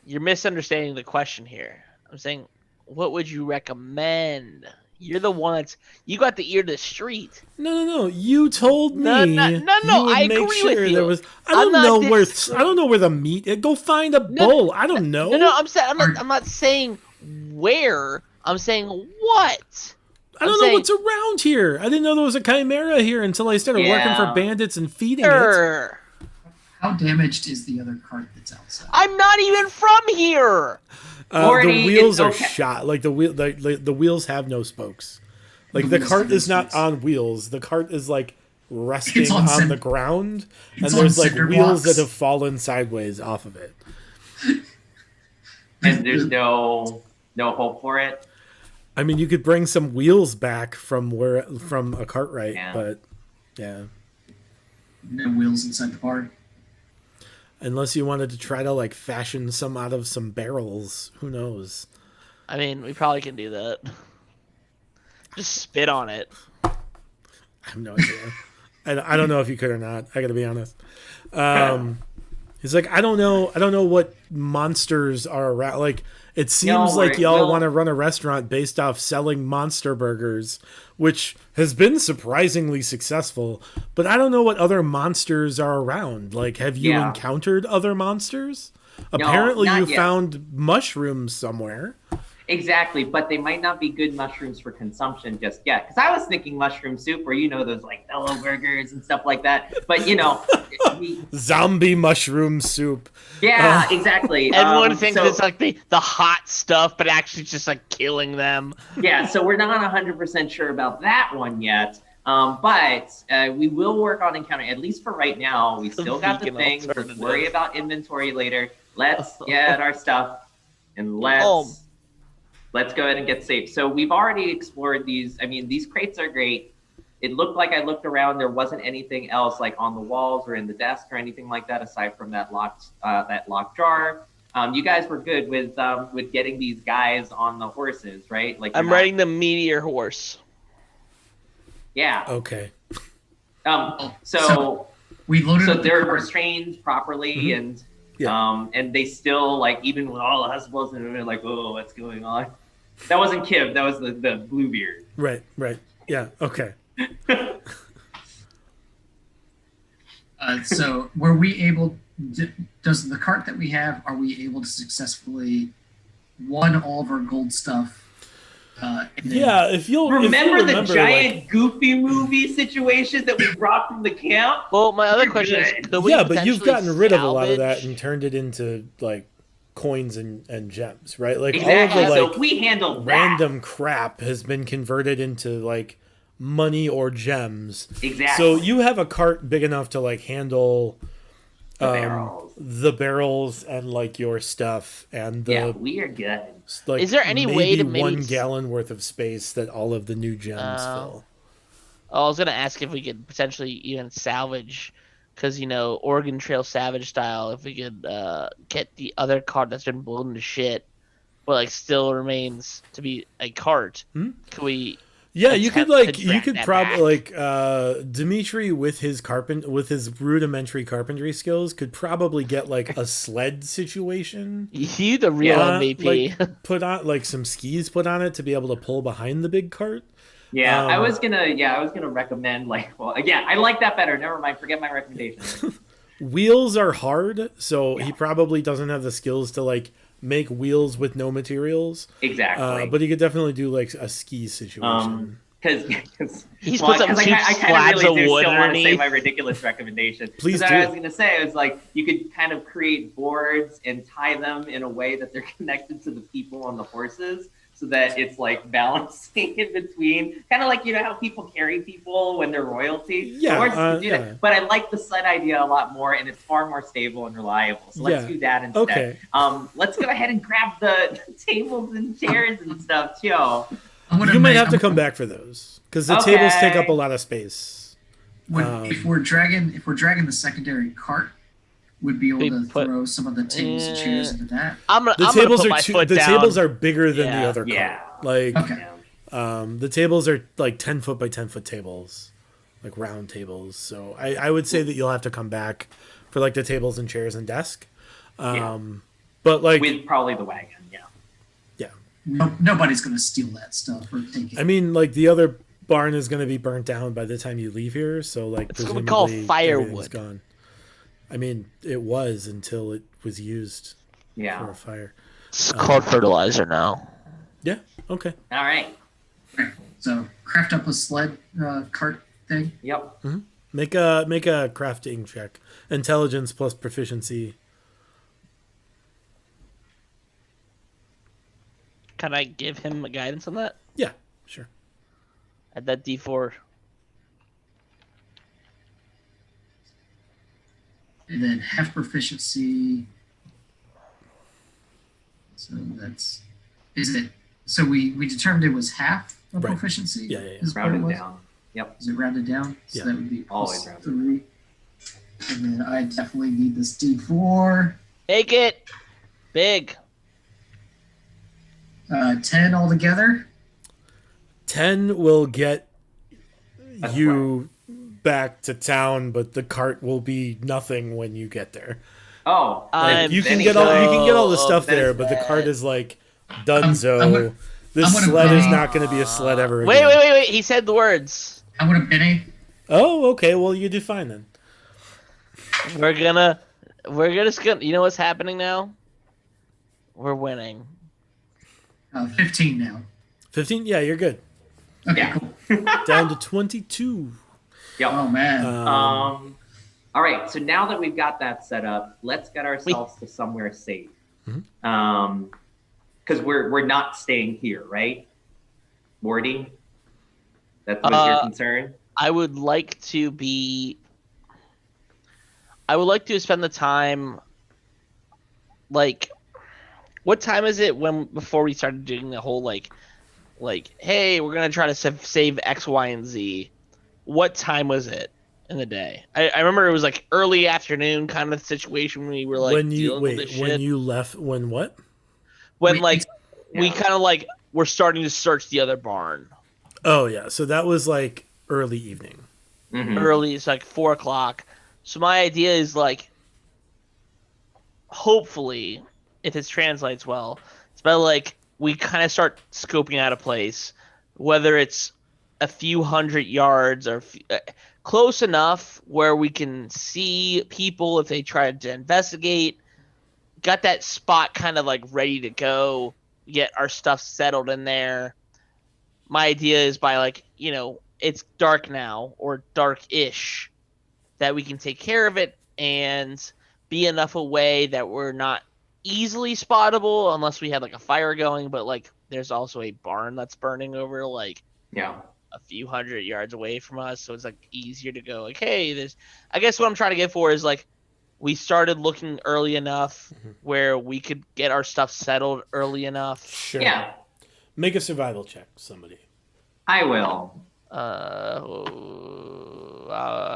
You're misunderstanding the question here. I'm saying, what would you recommend? You're the one that's you got the ear to the street. No. You told me. No, you would I make agree with sure you. there was. I I'm don't not know where. disagreeing. I don't know where the meat. Go find a bowl. I don't know. No. I'm not saying where. I'm saying what. I don't I'm know saying- what's around here. I didn't know there was a chimera here until I started working for Yeah. bandits and feeding it. Sure. How damaged is the other cart that's outside? I'm not even from here. Morty, The wheels it's are okay. shot. Like the wheels have no spokes. Like The the wheels cart have no is not spokes. on wheels. The cart is like resting It's on on cen- the ground, and it's there's on like cinder wheels blocks. that have fallen sideways off of it. And there's no hope for it. I mean, you could bring some wheels back from a Cartwright, Yeah. but yeah, No wheels inside the bar. unless you wanted to try to like fashion some out of some barrels, who knows? I mean, we probably can do that. Just spit on it. I have no idea. I don't know if you could or not. I got to be honest. He's like, I don't know what monsters are around. Like, it seems like y'all want to run a restaurant based off selling monster burgers, which has been surprisingly successful. But I don't know what other monsters are around. Like, have you encountered other monsters? Apparently, not you yet. found mushrooms somewhere. Exactly, but they might not be good mushrooms for consumption just yet. Because I was thinking mushroom soup, or those like Bello burgers and stuff like that. But Zombie mushroom soup. yeah, exactly. Everyone thinks so, it's like the hot stuff, but actually it's just like killing them. yeah. So we're not 100% sure about that one yet. But we will work on encountering, at least for right now. We still got the vegan things. Let's alternative. worry about inventory later. Let's get our stuff and let's go ahead and get safe. So we've already explored these. I mean, these crates are great. It looked like I looked around. There wasn't anything else like on the walls or in the desk or anything like that aside from that locked jar. You guys were good with getting these guys on the horses, right? Like I'm riding the meteor horse. Yeah. Okay. So We loaded up the they're cart. restrained properly, and Yeah. and they still like even with all the hustles and they're like, oh, what's going on? That wasn't Kiv. That was the Bluebeard. Right. Yeah. Okay. So were we able? Does the cart that we have? Are we able to successfully won all of our gold stuff? And then- Yeah. If you'll Remember the like, giant Goofy movie situation that we brought from the camp? Well, my other You're question is, good. could we yeah, but you've potentially gotten rid of a lot of that salvage- and turned it into like coins and gems, right? Like Exactly. all of the So like if we handle random crap has been converted into like money or gems. that, exactly. So you have a cart big enough to like handle the barrels and like your stuff and the yeah, we are good. like Is there any way to maybe 1 gallon worth of space that all of the new gems fill? Oh, I was gonna ask if we could potentially even salvage, because Oregon Trail Savage style, if we could get the other cart that's been blown to shit, but like still remains to be a cart. Could we? Yeah, you could attempt to you drag could that probably back? like Dimitri with his rudimentary carpentry skills could probably get like a sled situation. You the real MVP. Like put on like some skis put on it to be able to pull behind the big cart. Yeah, I was gonna recommend I like that better. Never mind, forget my recommendation. Wheels are hard, so he probably doesn't have the skills to like make wheels with no materials. Exactly. But he could definitely do like a ski situation. Because He's put some cheap I kind slabs of really of do wood still want to say underneath. my ridiculous recommendation. Please 'Cause do. what I was going to say is like you could kind of create boards and tie them in a way that they're connected to the people on the horses, so that it's like balancing in between, kind of like how people carry people when they're royalty. Yeah, The horses can do yeah. that. But I like the sled idea a lot more, and it's far more stable and reliable. So let's Yeah. do that instead. Okay. Let's go ahead and grab the tables and chairs and stuff too. You might have to come back for those because the tables take up a lot of space. If we're dragging the secondary cart, would be able We to put- throw some of the tables and chairs into that. The I'm tables gonna put are my foot the down. tables are bigger than the Yeah. other cart. Yeah. Like Okay. the tables are like 10 foot by 10 foot tables, like round tables. So I would say that you'll have to come back for like the tables and chairs and desk. But like With probably the wagon, yeah. Nobody's going to steal that stuff or take it. I mean, like the other barn is going to be burnt down by the time you leave here. So like It's what we call presumably firewood. everything's gone. I mean, it was until it was used for Yeah. a fire. It's called fertilizer now. Yeah. Okay. All right. So craft up a sled cart thing. Yep. Make a crafting check. Intelligence plus proficiency. Can I give him a guidance on that? Yeah, sure. At that D4. And then half proficiency. So is it? So we determined it was half of Right. proficiency. Yeah, yeah, yeah. Is what it Rounded was? down. Yep. Is it rounded down? So Yeah. that would be Always plus rounded 3. And then I definitely need this D4. Make it big. 10 altogether. 10 will get That's you back to town, but the cart will be nothing when you get there. Oh, Like, I'm you can Benny get all the so stuff there, but the upset. cart is like I'm donezo. gonna- This I'm gonna sled is Benny- not going to be a sled ever again. Wait. He said the words. I would have been a. Oh, okay. Well, you do fine then. We're just gonna. You know what's happening now? We're winning. 15 now. 15? Yeah, you're good. Okay, Yeah. cool. Down to 22. Yep. Oh man. All right. So now that we've got that set up, let's get ourselves to somewhere safe. Because we're not staying here, right, Morty? That's what your concern. I would like to spend the time. Like, what time is it before we started doing the whole like, hey, we're gonna try to save X, Y, and Z? What time was it in the day? I remember it was like early afternoon kind of situation when we were like when you dealing with this when shit. you left, when what? When Wait, like we yeah. kind of like we're starting to search the other barn. Oh yeah, so that was like early evening. Mhm. Early, it's like 4 o'clock. So my idea is like, hopefully, if this translates well, it's about like we kind of start scoping out a place, whether it's a few hundred yards or close enough where we can see people if they try to investigate. Got that spot kind of like ready to go, get our stuff settled in there. My idea is by like, it's dark now or dark-ish, that we can take care of it and be enough away that we're not easily spottable unless we had like a fire going, but like there's also a barn that's burning over like Yeah. a few hundred yards away from us, so it's like easier to go like, hey, there's. I guess what I'm trying to get for is like we started looking early enough where we could get our stuff settled early enough. Sure. Yeah. Make a survival check, somebody. I will.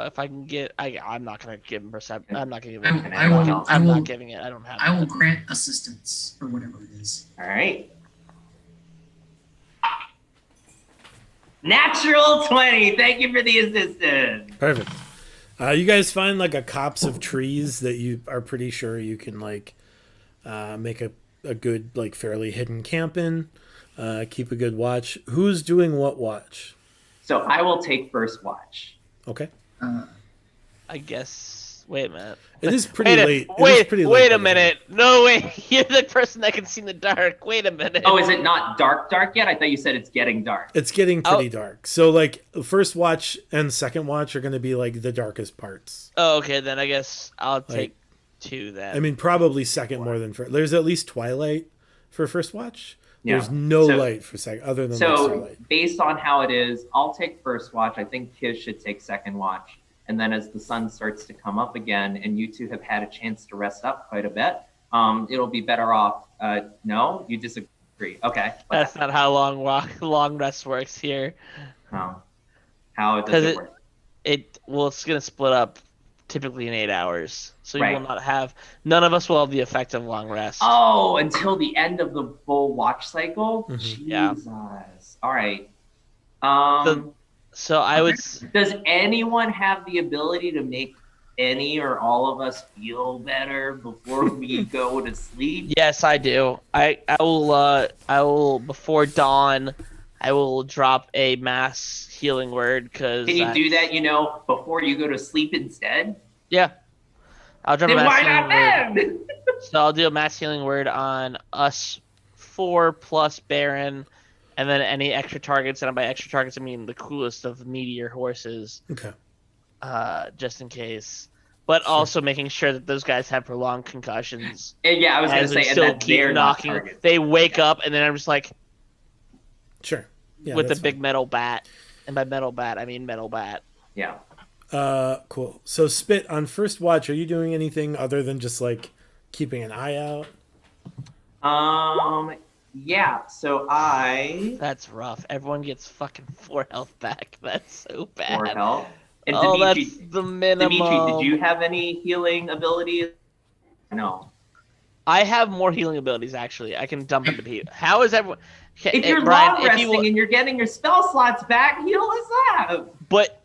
If I can get, I'm not gonna give him perception. I'm not gonna give him. I I'm will not giving it. I don't have. I will it. grant assistance or whatever it is. All right. Natural 20. Thank you for the assistance. Perfect. You guys find like a copse of trees that you are pretty sure you can like make a good like fairly hidden camp in. Keep a good watch. Who's doing what watch? So I will take first watch. Okay. I guess. Wait a minute. It is pretty late. It is pretty late Wait by a the minute. No way. You're the person that can see in the dark. Wait a minute. Oh, is it not dark yet? I thought you said it's getting dark. It's getting pretty Oh. dark. So like first watch and second watch are going to be like the darkest parts. Oh, okay. Then I guess I'll take two then. I mean, probably second more than first. There's at least twilight for first watch. Yeah. There's no So- light for second, other than like So starlight. based on how it is, I'll take first watch. I think Kiz should take second watch. And then as the sun starts to come up again and you two have had a chance to rest up quite a bit, it'll be better off. No, you disagree. Okay. That's not how long rest works here. How does 'Cause it work? It's gonna split up typically in 8 hours, so you Right. will not have. None of us will have the effect of long rest. Oh, until the end of the full watch cycle? Mhm. Yeah. Jesus. All right. So I would. Does anyone have the ability to make any or all of us feel better before we go to sleep? Yes, I do. I will before dawn. I will drop a mass healing word because. Can you do that, before you go to sleep instead? Yeah. I'll drop Then a mass why healing not word. then? So I'll do a mass healing word on us 4 plus Baron, and then any extra targets. And by extra targets, I mean the coolest of meteor horses. Okay. just in case. But also making sure that those guys have prolonged concussions. And yeah, I was going to As we say, and still that keep they're knocking. not targets. They wake up, and then I'm just like, Sure. Yeah, with the that's big metal bat. And by metal bat, I mean metal bat. Yeah. fine. Cool. So Spit, on first watch, are you doing anything other than just like keeping an eye out? Yeah. So I That's rough. Everyone gets fucking 4 health back. That's so bad. for help. And Oh, Dimitri, that's the minimum. Dimitri, did you have any healing abilities? No. I have more healing abilities, actually. I can dump into people. How is everyone... If you're Brian, long if resting you... and you're getting your spell slots back, heal us up. But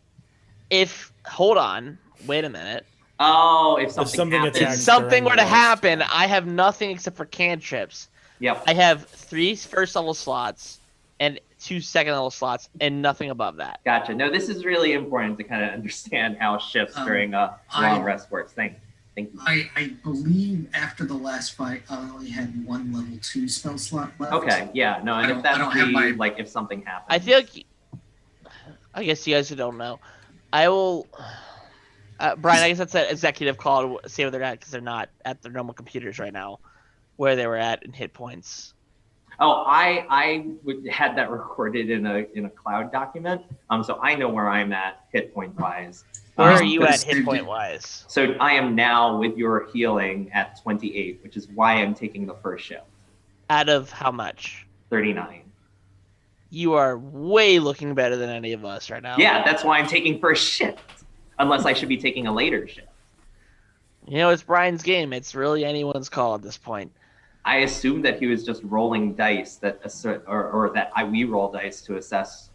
if... Hold on. Wait a minute. Oh, if something, something happens. If attacks something were to during the rest. happen, I have nothing except for cantrips. Yep. I have 3 first level slots and 2 second level slots and nothing above that. Gotcha. No, this is really important to kind of understand how shifts during a long rest works. Thank you. I believe after the last fight, I only had 1 level 2 spell slot left. Okay, yeah, no, and I if don't that's have my- like if something happens. I feel like... I guess you guys who don't know. I will... Brian, I guess that's an executive call to see where they're at because they're not at their normal computers right now, where they were at in hit points. Oh, had that recorded in a cloud document. So I know where I'm at hit point wise. Where are you at that's- hit point wise? So I am now with your healing at 28, which is why I'm taking the first shift. Out of how much? 39. You are way looking better than any of us right now. Yeah, that's why I'm taking first shift. Unless I should be taking a later shift. You know, it's Brian's game. It's really anyone's call at this point. I assumed that he was just rolling dice or that we roll dice to assess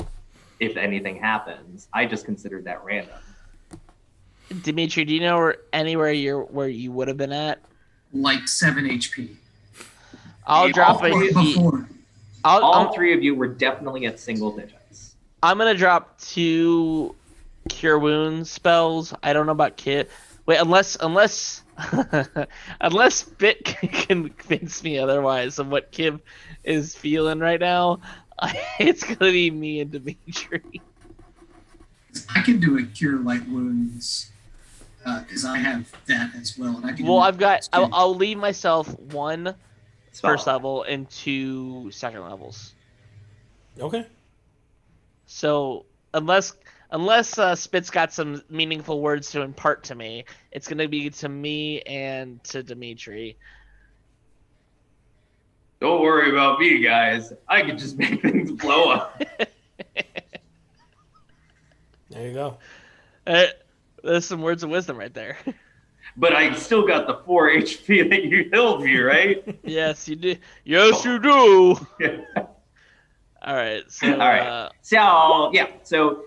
if anything happens. I just considered that random. Dimitri, do you know where you would have been at? Like 7 HP. I'll Yeah, drop all it. Before. All 3 of you were definitely at single digits. I'm gonna drop 2 cure wounds spells. I don't know about Kit. Wait, unless unless Bit can convince me otherwise of what Kim is feeling right now, it's gonna be me and Dimitri. I can do a cure light wounds because I have that as well. And I can Well, do I've got. too. I'll leave myself 1 Spell. first level and 2 second levels. Okay. So unless Spit's got some meaningful words to impart to me, it's gonna be to me and to Dimitri. Don't worry about me, guys. I can just make things blow up. There you go. There's some words of wisdom right there. But I still got the 4 HP that you healed me, right? Yes, you do. Yes, you do. All right. So, All right. So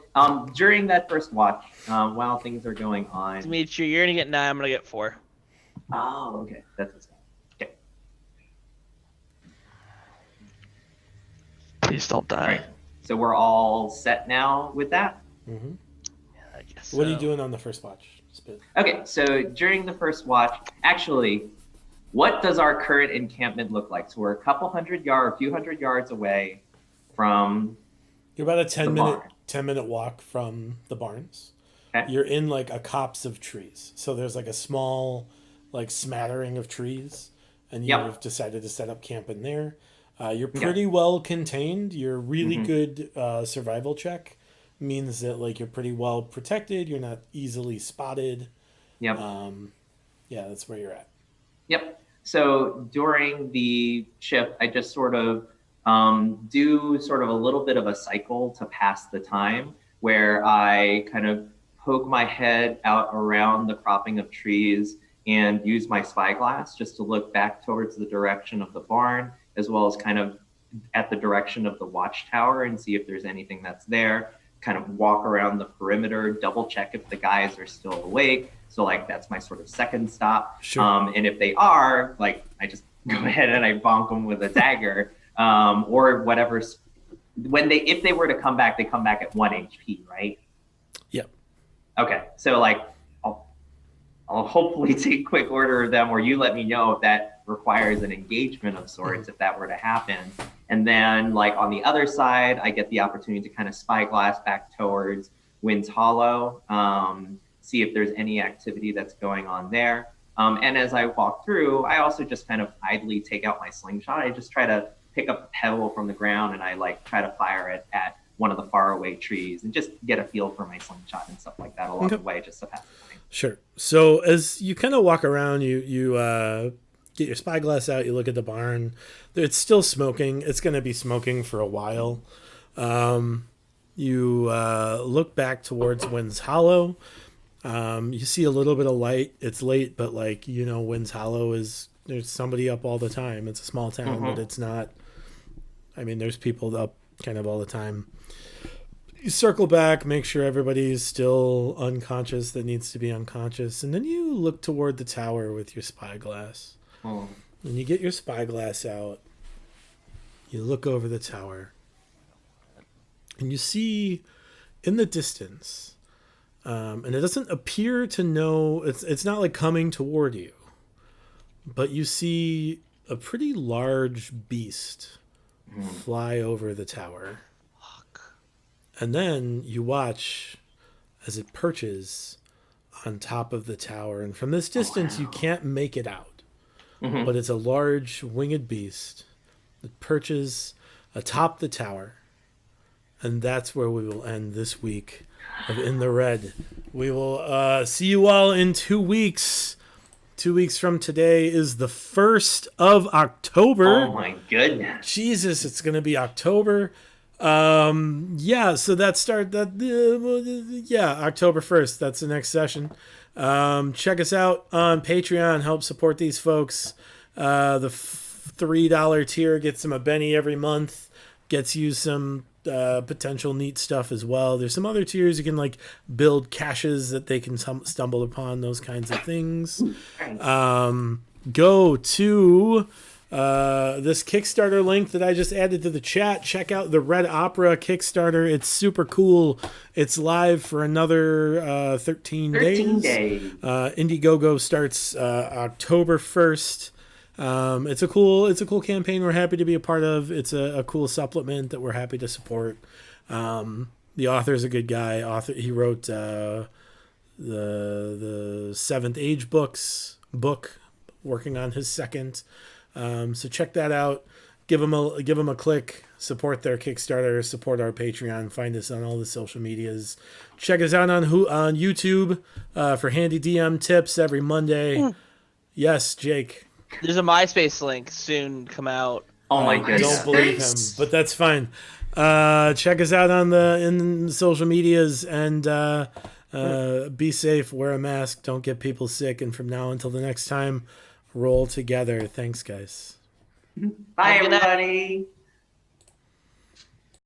during that first watch, while things are going on. Dimitri, you're gonna get 9. I'm gonna get 4. Oh, okay. That's what's going on. Okay. Please don't die. All right. So we're all set now with that. Hmm. I guess. What are you so. doing on the first watch, Spit? Okay. So during the first watch, actually, what does our current encampment look like? So we're a few hundred yards away from. You're about a The barn. 10-minute walk from the barns. Okay. You're in like a copse of trees. So there's like a small like smattering of trees and Yep. you've decided to set up camp in there. You're pretty well contained. Your really Mhm. good survival check means that like you're pretty well protected. You're not easily spotted. Yep. Yeah, that's where you're at. Yep. So during the shift, I just sort of do sort of a little bit of a cycle to pass the time where I kind of poke my head out around the cropping of trees and use my spyglass just to look back towards the direction of the barn, as well as kind of at the direction of the watchtower and see if there's anything that's there. Kind of walk around the perimeter, double check if the guys are still awake. So like that's my sort of second stop. Sure. And if they are, like I just go ahead and I bonk them with a dagger, or whatever. If they were to come back, they come back at 1 HP, right? Yep. Okay, so like I'll hopefully take quick order of them, or you let me know if that requires an engagement of sorts, if that were to happen. And then like on the other side, I get the opportunity to kind of spyglass back towards Wind's Hollow. see if there's any activity that's going on there. And as I walk through, I also just kind of idly take out my slingshot. I just try to pick up a pebble from the ground and I like try to fire it at one of the faraway trees and just get a feel for my slingshot and stuff like that along the way, just to pass the time. Sure. So as you kind of walk around, you get your spyglass out, you look at the barn. It's still smoking. It's going to be smoking for a while. You look back towards Wind's Hollow. You see a little bit of light. It's late, but like, Wind's Hollow there's somebody up all the time. It's a small town, but it's not, there's people up kind of all the time. You circle back, make sure everybody's still unconscious that needs to be unconscious, and then you look toward the tower with your spyglass. And you get your spyglass out. You look over the tower, and you see in the distance, and it doesn't appear to know, it's not like coming toward you, but you see a pretty large beast fly over the tower. And then you watch as it perches on top of the tower. And from this distance, you can't make it out. But it's a large winged beast that perches atop the tower. And that's where we will end this week of In the Red. We will see you all in 2 weeks. 2 weeks from today is the 1st of October. Oh my goodness. Jesus, it's going to be October. So October 1st. That's the next session. Check us out on Patreon. Help support these folks. The $3 tier gets them a Benny every month. Gets you some potential neat stuff as well. There's some other tiers you can like build caches that they can stumble upon, those kinds of things. Go to this Kickstarter link that I just added to the chat. Check out the Red Opera Kickstarter. It's super cool. It's live for another 13 days. Indiegogo starts October 1st. It's a cool campaign we're happy to be a part of. It's a cool supplement that we're happy to support. The author's a good guy. He wrote the Seventh Age book, working on his second. So check that out. Give them a click. Support their Kickstarter. Support our Patreon. Find us on all the social medias. Check us out on YouTube for handy DM tips every Monday. Yes, Jake. There's a MySpace link soon come out. Oh my I goodness. don't believe him, but that's fine. Check us out in the social medias and be safe. Wear a mask. Don't get people sick. And from now until the next time, roll together. Thanks, guys. Bye, everybody.